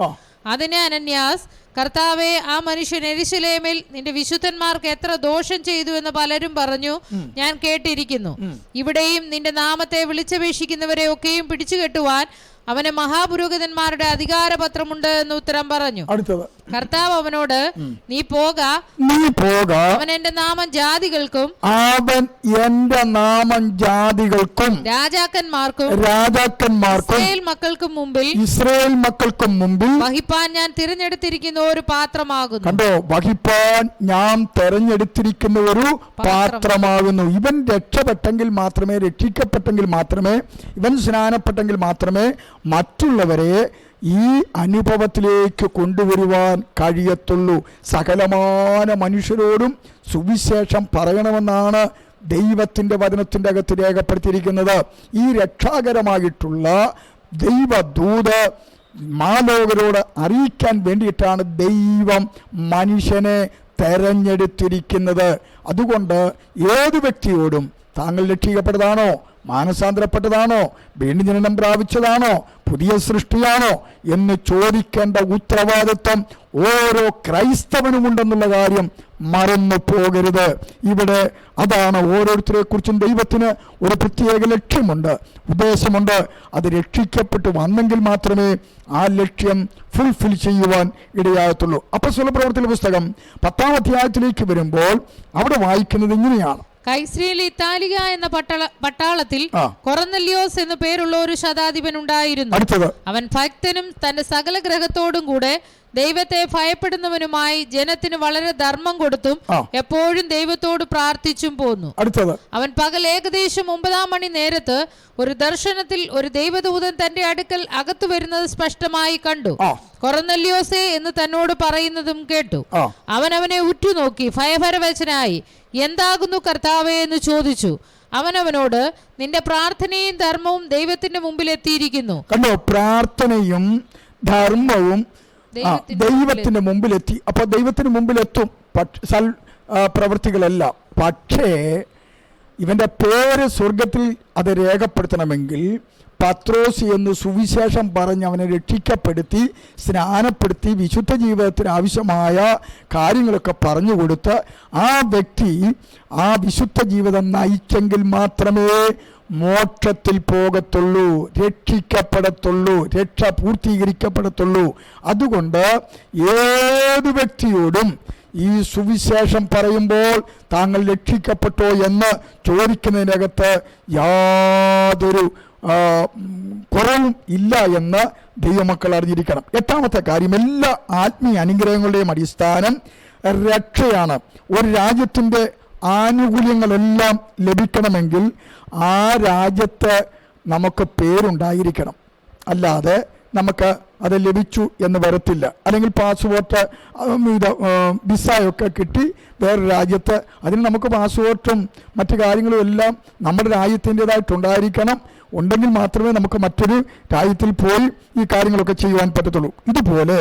അതിന് അനന്യാസ്, കർത്താവെ, ആ മനുഷ്യൻ യെരൂശലേമിൽ നിന്റെ വിശുദ്ധന്മാർക്ക് എത്ര ദോഷം ചെയ്തു എന്ന് പലരും പറഞ്ഞു ഞാൻ കേട്ടിരിക്കുന്നു. ഇവിടെയും നിന്റെ നാമത്തെ വിളിച്ചപേക്ഷിക്കുന്നവരെ ഒക്കെയും പിടിച്ചുകെട്ടുവാൻ അവന് മഹാപുരോഹിതന്മാരുടെ അധികാരപത്രമുണ്ട് എന്ന് ഉത്തരം പറഞ്ഞു. കർത്താവ് അവനോട്, നീ പോക, അവൻ എന്റെ നാമം ജാതികൾക്കും രാജാക്കന്മാർക്കും ഇസ്രായേൽ മക്കൾക്കും മുമ്പിൽ വഹിപ്പാൻ ഞാൻ തിരഞ്ഞെടുത്തിരിക്കുന്ന ഒരു പാത്രമാകുന്നു. കണ്ടോ, വഹിപ്പാൻ ഞാൻ തെരഞ്ഞെടുത്തിരിക്കുന്ന ഒരു പാത്രമാകുന്നു. ഇവൻ രക്ഷപ്പെട്ടെങ്കിൽ മാത്രമേ, രക്ഷിക്കപ്പെട്ടെങ്കിൽ മാത്രമേ, ഇവൻ സ്നാനപ്പെട്ടെങ്കിൽ മാത്രമേ മറ്റുള്ളവരെ ഈ അനുഭവത്തിലേക്ക് കൊണ്ടുവരുവാൻ കഴിയത്തുള്ളൂ. സകലമാന മനുഷ്യരോടും സുവിശേഷം പറയണമെന്നാണ് ദൈവത്തിൻ്റെ വചനത്തിൻ്റെ അകത്ത് രേഖപ്പെടുത്തിയിരിക്കുന്നത്. ഈ രക്ഷാകരമായിട്ടുള്ള ദൈവദൂത് മാലോകരോട് അറിയിക്കാൻ വേണ്ടിയിട്ടാണ് ദൈവം മനുഷ്യനെ തെരഞ്ഞെടുത്തിരിക്കുന്നത്. അതുകൊണ്ട് ഏത് വ്യക്തിയോടും താങ്കൾ രക്ഷിക്കപ്പെട്ടതാണോ, മാനസാന്തരപ്പെട്ടതാണോ, വീണ്ടും ജനനം പ്രാപിച്ചതാണോ, പുതിയ സൃഷ്ടിയാണോ എന്ന് ചോദിക്കേണ്ട ഉത്തരവാദിത്വം ഓരോ ക്രൈസ്തവനുമുണ്ടെന്നുള്ള കാര്യം മറന്നു പോകരുത്. ഇവിടെ അതാണ്. ഓരോരുത്തരെ കുറിച്ചും ദൈവത്തിന് ഒരു പ്രത്യേക ലക്ഷ്യമുണ്ട്, ഉദ്ദേശമുണ്ട്. അത് രക്ഷിക്കപ്പെട്ടു വന്നെങ്കിൽ മാത്രമേ ആ ലക്ഷ്യം ഫുൾഫിൽ ചെയ്യുവാൻ ഇടയാകത്തുള്ളൂ. അപ്പോസ്തല പ്രവൃത്തിയുടെ പുസ്തകം 10-ാം അധ്യായത്തിലേക്ക് വരുമ്പോൾ അവിടെ വായിക്കുന്നത് ഇങ്ങനെയാണ്. കൈസ്രിയിൽ ഇത്താലിക എന്ന പട്ടാളത്തിൽ കൊർന്നല്യോസ് എന്നു പേരുള്ള ഒരു ശതാധിപൻ ഉണ്ടായിരുന്നു. അവൻ ഭക്തനും തന്റെ സകല ഗ്രഹത്തോടും കൂടെ ദൈവത്തെ ഭയപ്പെടുന്നവനുമായി ജനത്തിന് വളരെ ധർമ്മം കൊടുത്തും എപ്പോഴും ദൈവത്തോട് പ്രാർത്ഥിച്ചും പോന്നു. അവൻ പകൽ ഏകദേശം 9-ാം മണി നേരത്ത് ഒരു ദർശനത്തിൽ ഒരു ദൈവദൂതൻ തന്റെ അടുക്കൽ അകത്തു വരുന്നത് സ്പഷ്ടമായി കണ്ടു. കൊർന്നല്യോസേ എന്ന് തന്നോട് പറയുന്നതും കേട്ടു. അവൻ അവനെ ഉറ്റുനോക്കി ഭയഭരവശനായി, എന്താകുന്നു കർത്താവേ എന്ന് ചോദിച്ചു. അവനവനോട്, നിന്റെ പ്രാർത്ഥനയും ധർമ്മവും ദൈവത്തിന്റെ മുമ്പിൽ എത്തിയിരിക്കുന്നു. കണ്ടോ, പ്രാർത്ഥനയും ധർമ്മവും ദൈവത്തിന്റെ മുമ്പിലെത്തി. അപ്പോൾ ദൈവത്തിന് മുമ്പിലെത്തും പ്രവൃത്തികളല്ല. പക്ഷേ ഇവന്റെ പേര് സ്വർഗത്തിൽ അത് രേഖപ്പെടുത്തണമെങ്കിൽ പത്രോസ് എന്ന് സുവിശേഷം പറഞ്ഞ് അവനെ രക്ഷിക്കപ്പെടുത്തി, സ്നാനപ്പെടുത്തി, വിശുദ്ധ ജീവിതത്തിന് ആവശ്യമായ കാര്യങ്ങളൊക്കെ പറഞ്ഞു കൊടുത്ത് ആ വ്യക്തി ആ വിശുദ്ധ ജീവിതം നയിച്ചെങ്കിൽ മാത്രമേ മോക്ഷത്തിൽ പോകത്തുള്ളൂ, രക്ഷിക്കപ്പെടത്തുള്ളൂ, രക്ഷ പൂർത്തീകരിക്കപ്പെടത്തുള്ളൂ. അതുകൊണ്ട് ഏത് വ്യക്തിയോടും ഈ സുവിശേഷം പറയുമ്പോൾ താങ്കൾ രക്ഷിക്കപ്പെട്ടോ എന്ന് ചോദിക്കുന്നതിനകത്ത് യാതൊരു കുറവും ഇല്ല എന്ന് ദൈവമക്കൾ അറിഞ്ഞിരിക്കണം. 8-ാമത്തെ കാര്യം, എല്ലാ ആത്മീയ അനുഗ്രഹങ്ങളുടെയും അടിസ്ഥാനം രക്ഷയാണ്. ഒരു രാജ്യത്തിൻ്റെ ആനുകൂല്യങ്ങളെല്ലാം ലഭിക്കണമെങ്കിൽ ആ രാജ്യത്ത് നമുക്ക് പേരുണ്ടായിരിക്കണം. അല്ലാതെ നമുക്ക് അത് ലഭിച്ചു എന്ന് വരത്തില്ല. അല്ലെങ്കിൽ പാസ്പോർട്ട് വിസയൊക്കെ കിട്ടി വേറൊരു രാജ്യത്ത്, അതിന് നമുക്ക് പാസ്പോർട്ടും മറ്റു കാര്യങ്ങളും എല്ലാം നമ്മുടെ രാജ്യത്തിൻ്റെതായിട്ടുണ്ടായിരിക്കണം. ഉണ്ടെങ്കിൽ മാത്രമേ നമുക്ക് മറ്റൊരു രാജ്യത്തിൽ പോയി ഈ കാര്യങ്ങളൊക്കെ ചെയ്യുവാൻ പറ്റത്തുള്ളൂ. ഇതുപോലെ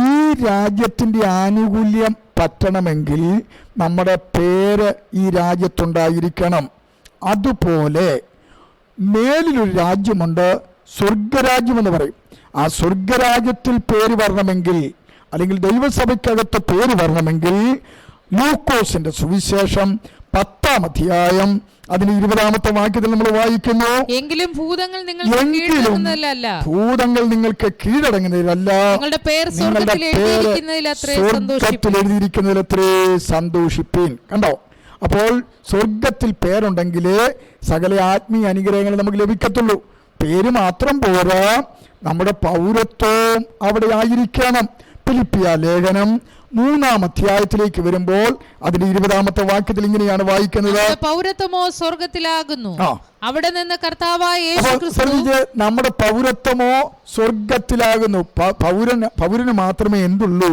ഈ രാജ്യത്തിൻ്റെ ആനുകൂല്യം പറ്റണമെങ്കിൽ നമ്മുടെ പേര് ഈ രാജ്യത്തുണ്ടായിരിക്കണം. അതുപോലെ മേലിലൊരു രാജ്യമുണ്ട്, സ്വർഗരാജ്യമെന്ന് പറയും. ആ സ്വർഗരാജ്യത്തിൽ പേര് വരണമെങ്കിൽ, അല്ലെങ്കിൽ ദൈവസഭയ്ക്കകത്ത് പേര് വരണമെങ്കിൽ, ലൂക്കോസിന്റെ സുവിശേഷം 10-ാം അധ്യായം അതിന് 20-ാമത്തെ വാക്യത്തിൽ നമ്മൾ വായിക്കുന്നു, എങ്കിലും ഭൂതങ്ങൾ നിങ്ങൾക്ക് കീഴടങ്ങുന്നതിലല്ല, നിങ്ങളുടെ പേര് സ്വർഗ്ഗത്തിൽ എഴുതിയിരിക്കുന്നതിലത്രേ സന്തോഷിപ്പീൻ. കണ്ടോ? അപ്പോൾ സ്വർഗത്തിൽ പേരുണ്ടെങ്കിലേ സകല ആത്മീയ അനുഗ്രഹങ്ങൾ നമുക്ക് ലഭിക്കത്തുള്ളൂ. പേര് മാത്രം പോരാ, നമ്മുടെ പൗരത്വം അവിടെ ആയിരിക്കണം. ഫിലിപ്പിയ ലേഖനം 3-ാം അധ്യായത്തിലേക്ക് വരുമ്പോൾ അതിന്റെ 20-ാമത്തെ വാക്യത്തിൽ ഇങ്ങനെയാണ് വായിക്കുന്നത്, പൗരത്വമോ സ്വർഗത്തിലാകുന്നു, അവിടെ നിന്ന് കർത്താവായ യേശുക്രിസ്തു. നമ്മുടെ പൗരത്വമോ സ്വർഗത്തിലാകുന്നു. പൗരന് മാത്രമേ എന്തുള്ളൂ?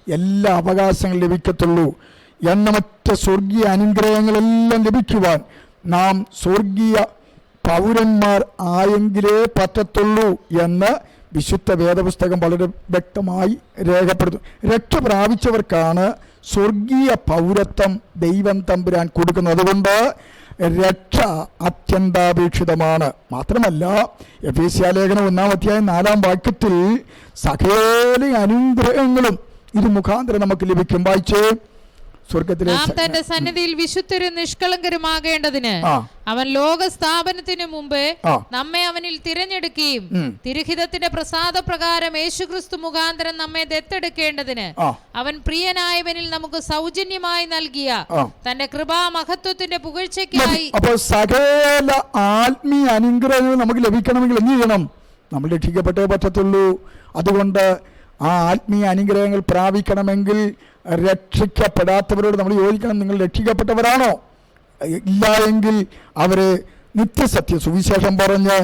എല്ലാ അവകാശങ്ങളും ലഭിക്കത്തുള്ളൂ. എണ്ണമറ്റ സ്വർഗീയ അനുഗ്രഹങ്ങളെല്ലാം ലഭിക്കുവാൻ നാം സ്വർഗീയ പൗരന്മാർ ആയെങ്കിലേ പറ്റത്തുള്ളൂ എന്ന് വിശുദ്ധ വേദപുസ്തകം വളരെ വ്യക്തമായി രേഖപ്പെടുത്തും. രക്ഷ പ്രാപിച്ചവർക്കാണ് സ്വർഗീയ പൗരത്വം ദൈവം തമ്പുരാൻ കൊടുക്കുന്നത്. അതുകൊണ്ട് രക്ഷ അത്യന്താപേക്ഷിതമാണ്. മാത്രമല്ല, എഫേസ്യ ലേഖനം 1-ാം അധ്യായം 4-ാം വാക്യത്തിൽ സകല അനുഗ്രഹങ്ങളും ഇത് മുഖാന്തരം നമുക്ക് ലഭിക്കും. വായിച്ചേ, നാം തന്റെ സന്നിധിയിൽ വിശുദ്ധരും നിഷ്കളങ്കരുമാകേണ്ടതിന് അവൻ ലോക സ്ഥാപനത്തിനു മുമ്പേ നമ്മെ അവനിൽ തിരഞ്ഞെടുക്കുകയും തിരുഹിതത്തിന്റെ പ്രസാദപ്രകാരം യേശുക്രിസ്തു മുഖാന്തരം നമ്മെ ദത്തെടുക്കേണ്ടതിന് അവൻ പ്രിയനായവനിൽ നമുക്ക് സൗജന്യമായി നൽകിയ തന്റെ കൃപാമഹത്വത്തിന്റെ പുകഴ്ചയ്ക്കായി. അപ്പോൾ സകല ആത്മീയ അനുഗ്രഹങ്ങൾ നമുക്ക് ലഭിക്കണമെങ്കിൽ എന്ത് ചെയ്യണം? നമ്മൾ രക്ഷിക്കപ്പെട്ടേ പറ്റത്തുള്ളൂ. അതുകൊണ്ട് ആ ആത്മീയ അനുഗ്രഹങ്ങൾ പ്രാപിക്കണമെങ്കിൽ രക്ഷിക്കപ്പെടാത്തവരോട് നമ്മൾ ചോദിക്കണം, നിങ്ങൾ രക്ഷിക്കപ്പെട്ടവരാണോ? ഇല്ല എങ്കിൽ അവരെ നിത്യസത്യ സുവിശേഷം പറഞ്ഞ്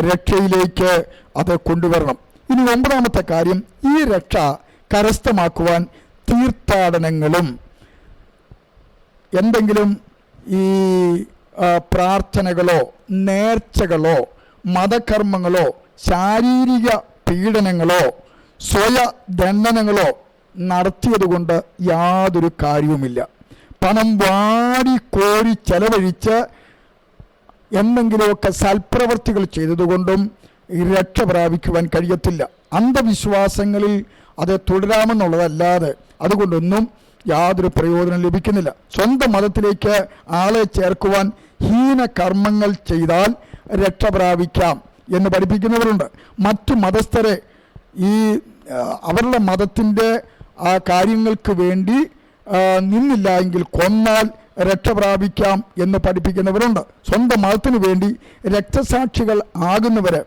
രക്ഷയിലേക്ക് അത് കൊണ്ടുവരണം. ഇനി 9-ാമത്തെ കാര്യം, ഈ രക്ഷ കരസ്ഥമാക്കുവാൻ തീർത്ഥാടനങ്ങളും എന്തെങ്കിലും ഈ പ്രാർത്ഥനകളോ നേർച്ചകളോ മതകർമ്മങ്ങളോ ശാരീരിക പീഡനങ്ങളോ സ്വയദണ്ഡനങ്ങളോ നടത്തിയതുകൊണ്ട് യാതൊരു കാര്യവുമില്ല. പണം വാരിക്കോരി ചെലവഴിച്ച് എന്തെങ്കിലുമൊക്കെ സൽപ്രവർത്തികൾ ചെയ്തതുകൊണ്ടും രക്ഷ പ്രാപിക്കുവാൻ കഴിയത്തില്ല. അന്ധവിശ്വാസങ്ങളിൽ അത് തുടരാമെന്നുള്ളതല്ലാതെ അതുകൊണ്ടൊന്നും യാതൊരു പ്രയോജനം ലഭിക്കുന്നില്ല. സ്വന്തം മതത്തിലേക്ക് ആളെ ചേർക്കുവാൻ ഹീന കർമ്മങ്ങൾ ചെയ്താൽ രക്ഷ പ്രാപിക്കാം എന്ന് പഠിപ്പിക്കുന്നവരുണ്ട്. മറ്റു മതസ്ഥരെ ഈ അവരുടെ മതത്തിൻ്റെ ആ കാര്യങ്ങൾക്ക് വേണ്ടി നിന്നില്ല എങ്കിൽ കൊന്നാൽ രക്ഷ പ്രാപിക്കാം എന്ന് പഠിപ്പിക്കുന്നവരുണ്ട്. സ്വന്തം മതത്തിന് വേണ്ടി രക്തസാക്ഷികൾ ആകുന്നവരെ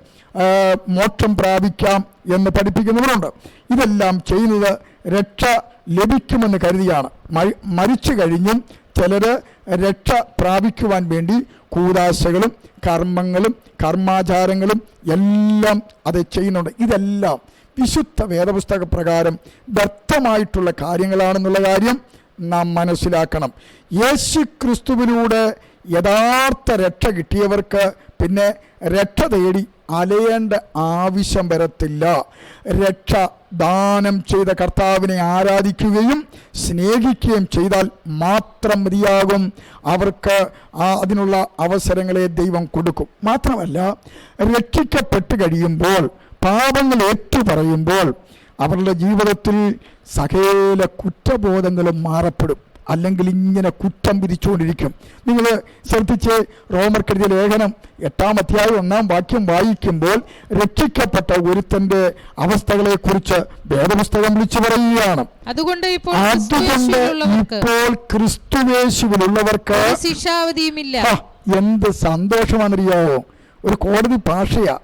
മോക്ഷം പ്രാപിക്കാം എന്ന് പഠിപ്പിക്കുന്നവരുണ്ട്. ഇതെല്ലാം ചെയ്യുന്നത് രക്ഷ ലഭിക്കുമെന്ന് കരുതിയാണ്. മരിച്ചു കഴിഞ്ഞും ചിലർ രക്ഷ പ്രാപിക്കുവാൻ വേണ്ടി കൂദാശകളും കർമ്മങ്ങളും കർമാചാരങ്ങളും എല്ലാം അത് ചെയ്യുന്നുണ്ട്. ഇതെല്ലാം വിശുദ്ധ വേദപുസ്തക പ്രകാരം വ്യക്തമായിട്ടുള്ള കാര്യങ്ങളാണെന്നുള്ള കാര്യം നാം മനസ്സിലാക്കണം. യേശു ക്രിസ്തുവിലൂടെ യഥാർത്ഥ രക്ഷ കിട്ടിയവർക്ക് പിന്നെ രക്ഷ തേടി അലയേണ്ട ആവശ്യം വരത്തില്ല. രക്ഷ ദാനം ചെയ്ത കർത്താവിനെ ആരാധിക്കുകയും സ്നേഹിക്കുകയും ചെയ്താൽ മാത്രം മതിയാകും. അവർക്ക് അതിനുള്ള അവസരങ്ങളെ ദൈവം കൊടുക്കും. മാത്രമല്ല, രക്ഷിക്കപ്പെട്ട് കഴിയുമ്പോൾ പാപങ്ങൾ ഏറ്റുപറയുമ്പോൾ അവരുടെ ജീവിതത്തിൽ സകല കുറ്റബോധങ്ങളും മാറപ്പെടും. അല്ലെങ്കിൽ ഇങ്ങനെ കുറ്റം പിരിച്ചുകൊണ്ടിരിക്കും. നിങ്ങൾ ശ്രദ്ധിച്ച് റോമർക്കെഴുതിയ ലേഖനം 8-ാം അധ്യായം 1-ാം വാക്യം വായിക്കുമ്പോൾ രക്ഷിക്കപ്പെട്ട ഒരുത്തന്റെ അവസ്ഥകളെക്കുറിച്ച് വേദപുസ്തകം വിളിച്ചു പറയുകയാണ്. അതുകൊണ്ട് ഇപ്പോൾ ക്രിസ്തുയേശുവിലുള്ളവർക്ക് ശിക്ഷാവധിയുമില്ല. എന്ത് സന്തോഷമാണെന്നറിയാവോ? ഒരു കോടതി ഭാഷയാ.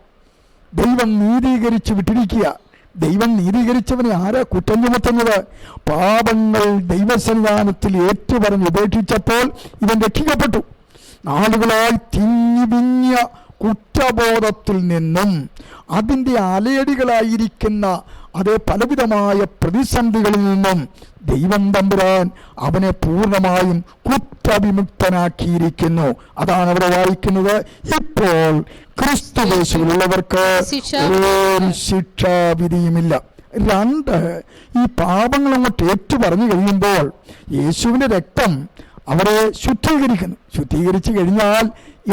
ദൈവം നീതീകരിച്ച് വിട്ടിരിക്കുക. ദൈവം നീതീകരിച്ചവനെ ആരാ കുറ്റം ചുമത്തുന്നത്? പാപങ്ങൾ ദൈവസന്നിധാനത്തിൽ ഏറ്റുപറഞ്ഞ് ഉപേക്ഷിച്ചപ്പോൾ ഇവൻ രക്ഷിക്കപ്പെട്ടു. നാളുകളായി തിങ്ങി വിങ്ങിയ കുറ്റബോധത്തിൽ നിന്നും അതിൻ്റെ അലയടികളായിരിക്കുന്ന അതേ പലവിധമായ പ്രതിസന്ധികളിൽ നിന്നും ദൈവം തമ്പുരാൻ അവനെ പൂർണ്ണമായും കുറ്റവിമുക്തനാക്കിയിരിക്കുന്നു. അതാണ് അവിടെ വായിക്കുന്നത്. ഇപ്പോൾ ക്രിസ്തുയേശുവിലുള്ളവർക്ക് ഒരു ശിക്ഷാവിധിയുമില്ല. 2, ഈ പാപങ്ങൾ അങ്ങോട്ട് ഏറ്റു പറഞ്ഞു കഴിയുമ്പോൾ യേശുവിൻ്റെ രക്തം അവരെ ശുദ്ധീകരിക്കുന്നു. ശുദ്ധീകരിച്ചു കഴിഞ്ഞാൽ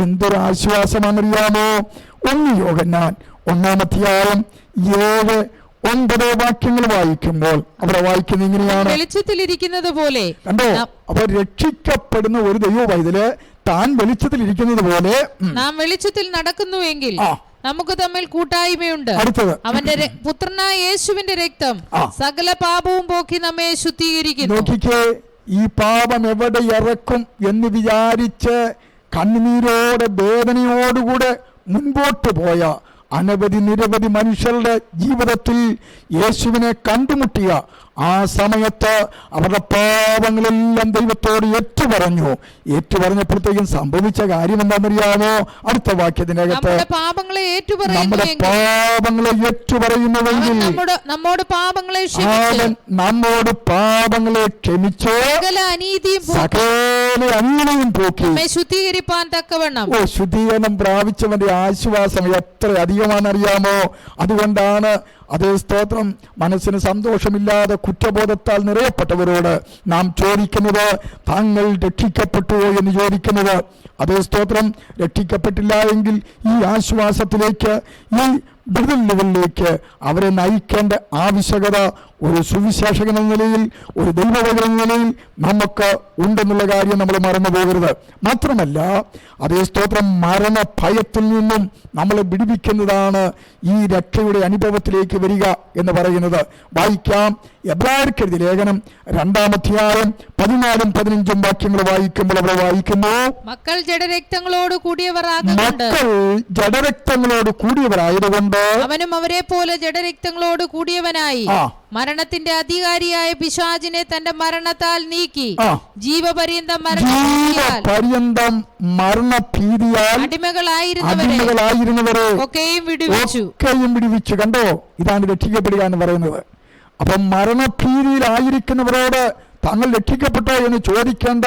എന്തൊരു ആശ്വാസമാണെന്നറിയാമോ? 1 യോഹന്നാൻ 1-ാം അധ്യായം 7-9 വാക്യങ്ങൾ വായിക്കുമ്പോൾ അവിടെ വായിക്കുന്നത് ഇങ്ങനെയാണ്. വെളിച്ചത്തിലിരിക്കുന്നത് പോലെ കണ്ടോ, അപ്പൊ രക്ഷിക്കപ്പെടുന്ന ഒരു ദൈവ പൈതല് താൻ വെളിച്ചത്തിലിരിക്കുന്നത് പോലെ നാം വെളിച്ചത്തിൽ നടക്കുന്നുവെങ്കിൽ നമുക്ക് തമ്മിൽ കൂട്ടായ്മയുണ്ട്. അടുത്തത്, അവന്റെ പുത്രനായ യേശുവിന്റെ രക്തം സകല പാപവും പോക്കി നമ്മെ ശുദ്ധീകരിക്കുന്നു. നോക്കിക്കേ, ഈ പാപം എവിടെ ഇറക്കും എന്ന് വിചാരിച്ച് കണ്ണുനീരോടെ വേദനയോടുകൂടെ മുൻപോട്ട് പോയ നിരവധി മനുഷ്യരുടെ ജീവിതത്തിൽ യേശുവിനെ കണ്ടുമുട്ടിയ ആ സമയത്ത് അവരുടെ പാപങ്ങളെല്ലാം ദൈവത്തോട് ഏറ്റുപറഞ്ഞു. ഏറ്റുപറഞ്ഞപ്പോഴത്തേക്കും സംഭവിച്ച കാര്യം എന്താണെന്നറിയാമോ? അടുത്ത വാക്യത്തിനകത്ത് നമ്മുടെ പാപങ്ങളെ ഏറ്റുപറയുന്നുവെങ്കിൽ നമ്മോട് പാപങ്ങളെ ക്ഷമിച്ച് സകല അനീതിയും പോക്കി ശുദ്ധീകരിപ്പാൻ തക്കവണ്ണം. ശുദ്ധീകരണം പ്രാപിച്ചവന്റെ ആശ്വാസം എത്ര അധികമാണെന്നറിയാമോ? അതുകൊണ്ടാണ് അതേ സ്തോത്രം, മനസ്സിന് സന്തോഷമില്ലാതെ കുറ്റബോധത്താൽ നിറയപ്പെട്ടവരോട് നാം ചോദിക്കുന്നത്, താങ്കൾ രക്ഷിക്കപ്പെട്ടുവോ എന്ന് ചോദിക്കുന്നത്. അതേ സ്തോത്രം, രക്ഷിക്കപ്പെട്ടില്ല എങ്കിൽ ഈ ആശ്വാസത്തിലേക്ക്, ഈ വിടുതൽ ലെവലിലേക്ക് അവരെ നയിക്കേണ്ട ആവശ്യകത ഒരു സുവിശേഷകൻ എന്ന നിലയിൽ, ഒരു ദൈവവചന എന്ന നിലയിൽ നമുക്ക് ഉണ്ടെന്നുള്ള കാര്യം നമ്മൾ മറന്നു പോകരുത്. മാത്രമല്ല അതേ സ്തോത്രം, മരണഭയത്തിൽ നിന്നും നമ്മളെ വിടുവിക്കുന്നതാണ് ഈ രക്ഷയുടെ അനുഭവത്തിലേക്ക് വരിക എന്ന് പറയുന്നത്. വായിക്കാം, എബ്രായർക്കെഴുതിയ ലേഖനം 2-ാം അധ്യായം 14-15 വാക്യങ്ങൾ വായിക്കുമ്പോൾ അവിടെ വായിക്കുന്നു, മക്കൾ ജഡരക്തങ്ങളോട് കൂടിയവരായതുകൊണ്ട് അവനും അവരെ പോലെ ജഡരക്തങ്ങളോട് കൂടിയവനായി മരണത്തിന്റെ അധികാരിയായ പിശാചിനെ തന്റെ മരണത്താൽ നീക്കി ജീവപര്യന്തം മരണഭീതിയാൽ അടിമകളായിരുന്നവരെ ഒക്കെയും വിടുവിച്ചു. കണ്ടോ, ഇതാണ് രക്ഷിക്കപ്പെടുക എന്ന് പറയുന്നത്. അപ്പം മരണഭീതിയിലായിരിക്കുന്നവരോട് താങ്കൾ രക്ഷിക്കപ്പെട്ടോ എന്ന് ചോദിക്കേണ്ട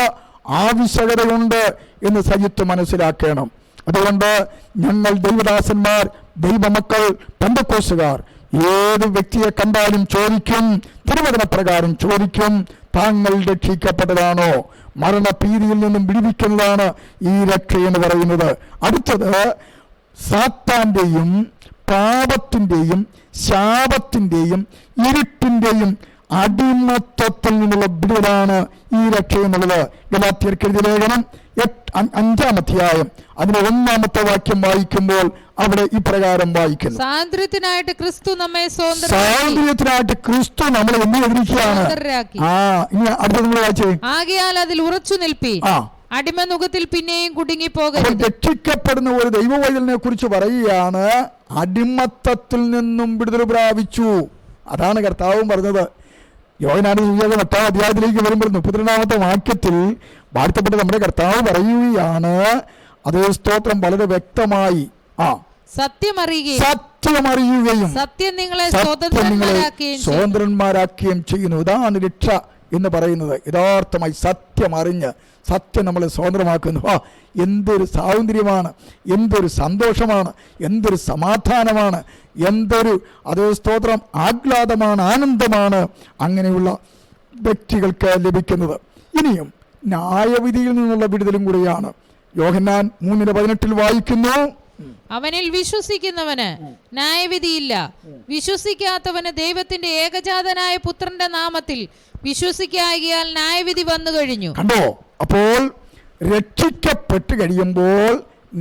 ആവശ്യകതയുണ്ട് എന്ന് സജിത്ത് മനസ്സിലാക്കണം. അതുകൊണ്ട് ഞങ്ങൾ ദൈവദാസന്മാർ, ദൈവമക്കൾ, പെന്തക്കോസ്തുകാർ ഏത് വ്യക്തിയെ കണ്ടാലും ചോദിക്കും, തിരുവചന പ്രകാരം ചോദിക്കും, താങ്കൾ രക്ഷിക്കപ്പെട്ടതാണോ? മരണഭീതിയിൽ നിന്നും വിടുവിക്കുന്നതാണ് ഈ രക്ഷ എന്ന് പറയുന്നത്. അടുത്തത്, സാത്താന്റെയും പാപത്തിന്റെയും ശാപത്തിന്റെയും ഇരുട്ടിന്റെയും അടിമത്തത്തിൽ നിന്നുള്ള വിടുതലാണ് ഈ രക്ഷ എന്നുള്ളത്. ഗലാത്യർക്കെഴുതിയ ലേഖനം 5-ാം അധ്യായം 1-ാമത്തെ വാക്യം വായിക്കുമ്പോൾ അവിടെ ഇപ്രകാരം വായിക്കുന്നു, സ്വാതന്ത്ര്യത്തിനായിട്ട് ക്രിസ്തു നമ്മളെ എന്ന് എതിരിക്കുകയാണ്. ഇനി അടുത്ത നിങ്ങൾ വായിച്ചേ, ആകയാൽ അതിൽ ഉറച്ചു നിൽപ്പി, അടിമനുഖത്തിൽ പിന്നെയും കുടുങ്ങിപ്പോകരുത്. രക്ഷിക്കപ്പെടുന്ന ഒരു ദൈവവചനെ കുറിച്ച് പറയുകയാണ്, അടിമത്തത്തിൽ നിന്നും വിടുതൽ പ്രാപിച്ചു. അതാണ് കർത്താവും പറഞ്ഞത്. യോഹന്നാന്റെ സുവിശേഷം 8-ാം അധ്യായത്തിലേക്ക് വരുമ്പോൾ 32-ാമത്തെ വാക്യത്തിൽ വാഴ്ത്തപ്പെട്ട് നമ്മുടെ കർത്താവ് പറയുകയാണ്, അതേ സ്തോത്രം വളരെ വ്യക്തമായി സത്യമറിയുകയും സത്യം നിങ്ങളെ സ്വതന്ത്രന്മാരാക്കുകയും ചെയ്യുന്നു. ഇതാണ് രക്ഷ എന്ന് പറയുന്നത്. യഥാർത്ഥമായി സത്യമറിഞ്ഞ് സത്യം നമ്മളെ സ്വതന്ത്രമാക്കുന്നു. എന്തൊരു സ്വാതന്ത്ര്യമാണ്, എന്തൊരു സന്തോഷമാണ്, എന്തൊരു സമാധാനമാണ്, എന്തൊരു അതേ സ്തോത്രം ആഹ്ലാദമാണ്, ആനന്ദമാണ് അങ്ങനെയുള്ള വ്യക്തികൾക്ക് ലഭിക്കുന്നത്. ഇനിയും ന്യായവിധിയിൽ നിന്നുള്ള വിടുതലും കൂടിയാണ്. യോഹന്നാൻ 3:18 വായിക്കുന്നു, അവനിൽ വിശ്വസിക്കുന്നവന് ന്യായവിധിയില്ല, വിശ്വസിക്കാത്തവന് ദൈവത്തിന്റെ ഏകജാതനായ പുത്രന്റെ നാമത്തിൽ വിശ്വസിക്കാകിയാൽ ന്യായവിധി വന്നു കഴിഞ്ഞു. കണ്ടോ, അപ്പോൾ രക്ഷിക്കപ്പെട്ട് കഴിയുമ്പോൾ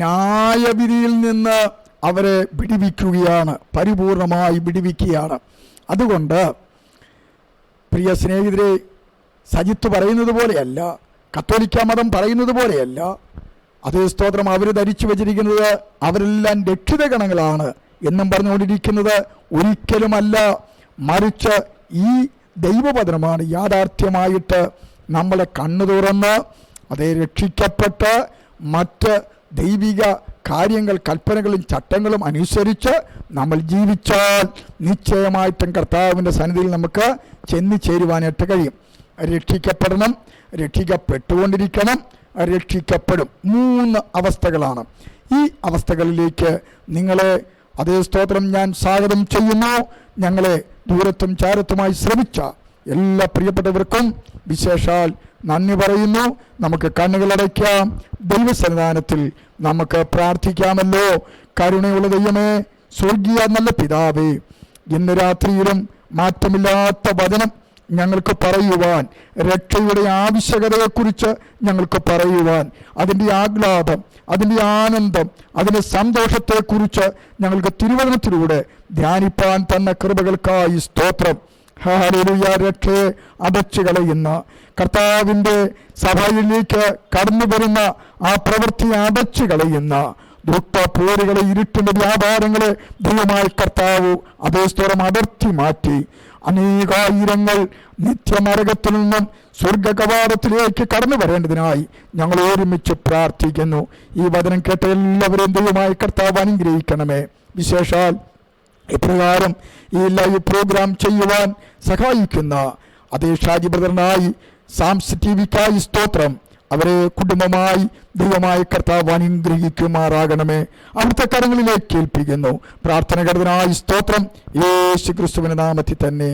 ന്യായവിധിയിൽ നിന്ന് അവരെ വിടുവിക്കുകയാണ്, പരിപൂർണമായി വിടുവിക്കുകയാണ്. അതുകൊണ്ട് പ്രിയ സ്നേഹിതരെ, സജിത്ത് പറയുന്നത് പോലെയല്ല, കത്തോലിക്ക മതം പറയുന്നത് പോലെയല്ല. അതേ സ്തോത്രം, അവർ ധരിച്ചു വച്ചിരിക്കുന്നത് അവരെല്ലാം രക്ഷിത ഗണങ്ങളാണ് എന്നും പറഞ്ഞുകൊണ്ടിരിക്കുന്നത് ഒരിക്കലുമല്ല. മറിച്ച് ഈ ദൈവവചനമാണ് യാഥാർത്ഥ്യമായിട്ട് നമ്മളെ കണ്ണു തുറന്ന് അതേ രക്ഷിക്കപ്പെട്ട് മറ്റ് ദൈവിക കാര്യങ്ങൾ, കൽപ്പനകളും ചട്ടങ്ങളും അനുസരിച്ച് നമ്മൾ ജീവിച്ചാൽ നിശ്ചയമായിട്ടും കർത്താവിൻ്റെ സന്നിധിയിൽ നമുക്ക് ചെന്ന് ചേരുവാനായിട്ട് കഴിയും. രക്ഷിക്കപ്പെടണം, രക്ഷിക്കപ്പെട്ടുകൊണ്ടിരിക്കണം, രക്ഷിക്കപ്പെടും. 3 അവസ്ഥകളാണ്. ഈ അവസ്ഥകളിലേക്ക് നിങ്ങളെ അതേ സ്തോത്രം ഞാൻ സ്വാഗതം ചെയ്യുന്നു. ഞങ്ങളെ ദൂരത്തും ചാരത്തുമായി ശ്രമിച്ച എല്ലാ പ്രിയപ്പെട്ടവർക്കും വിശേഷാൽ നന്ദി പറയുന്നു. നമുക്ക് കണ്ണുകളടയ്ക്കാം. ദൈവസന്നിധാനത്തിൽ നമുക്ക് പ്രാർത്ഥിക്കാമല്ലോ. കരുണയുള്ള ദൈവമേ, സ്വർഗീയ നല്ല പിതാവേ, ഇന്ന് രാത്രിയിലും മാറ്റമില്ലാത്ത വചനം ഞങ്ങൾക്ക് പറയുവാൻ, രക്ഷയുടെ ആവശ്യകതയെക്കുറിച്ച് ഞങ്ങൾക്ക് പറയുവാൻ, അതിൻ്റെ ആഹ്ലാദം, അതിൻ്റെ ആനന്ദം, അതിൻ്റെ സന്തോഷത്തെക്കുറിച്ച് ഞങ്ങൾക്ക് തിരുവചനത്തിലൂടെ ധ്യാനിപ്പാൻ തന്ന കൃപകൾക്കായി സ്തോത്രം. ഹല്ലേലൂയ. രക്ഷയെ അടച്ചു കളയുന്ന കർത്താവിൻ്റെ സഭയിലേക്ക് കടന്നു വരുന്ന ആ പ്രവൃത്തി അടച്ചു കളയുന്ന ദുഷ്ടപോരുകളെ, ഇരുട്ടിൻ്റെ വ്യാപാരങ്ങളെ ദൈവമായ കർത്താവ് അതേ സ്തോത്രം അടർത്തി മാറ്റി അനേകായിരങ്ങൾ നിത്യമരകത്തിൽ നിന്നും സ്വർഗ കവാടത്തിലേക്ക് കടന്നു വരേണ്ടതിനായി ഞങ്ങൾ ഒരുമിച്ച് പ്രാർത്ഥിക്കുന്നു. ഈ വചനം കേട്ട എല്ലാവരെയും ദൈവമായ കർത്താവ് അനുഗ്രഹിക്കണമേ. വിശേഷാൽ ഇപ്രകാരം ഈ ലൈവ് പ്രോഗ്രാം ചെയ്യുവാൻ സഹായിക്കുന്ന അതേ ഷാജി ബ്രദറിനായി, സാംസ് ടിവിക്കായി സ്തോത്രം. അവരെ കുടുംബമായി ദൈവമായ കർത്താവ് അനുഗ്രഹിക്കുമാറാകണമേ. അവിടുത്തെ കരങ്ങളിലേക്ക് ഏൽപ്പിക്കുന്നു. പ്രാർത്ഥന കടനായി സ്തോത്രം. യേശു ക്രിസ്തുവിന്റെ നാമത്തിൽ തന്നെ.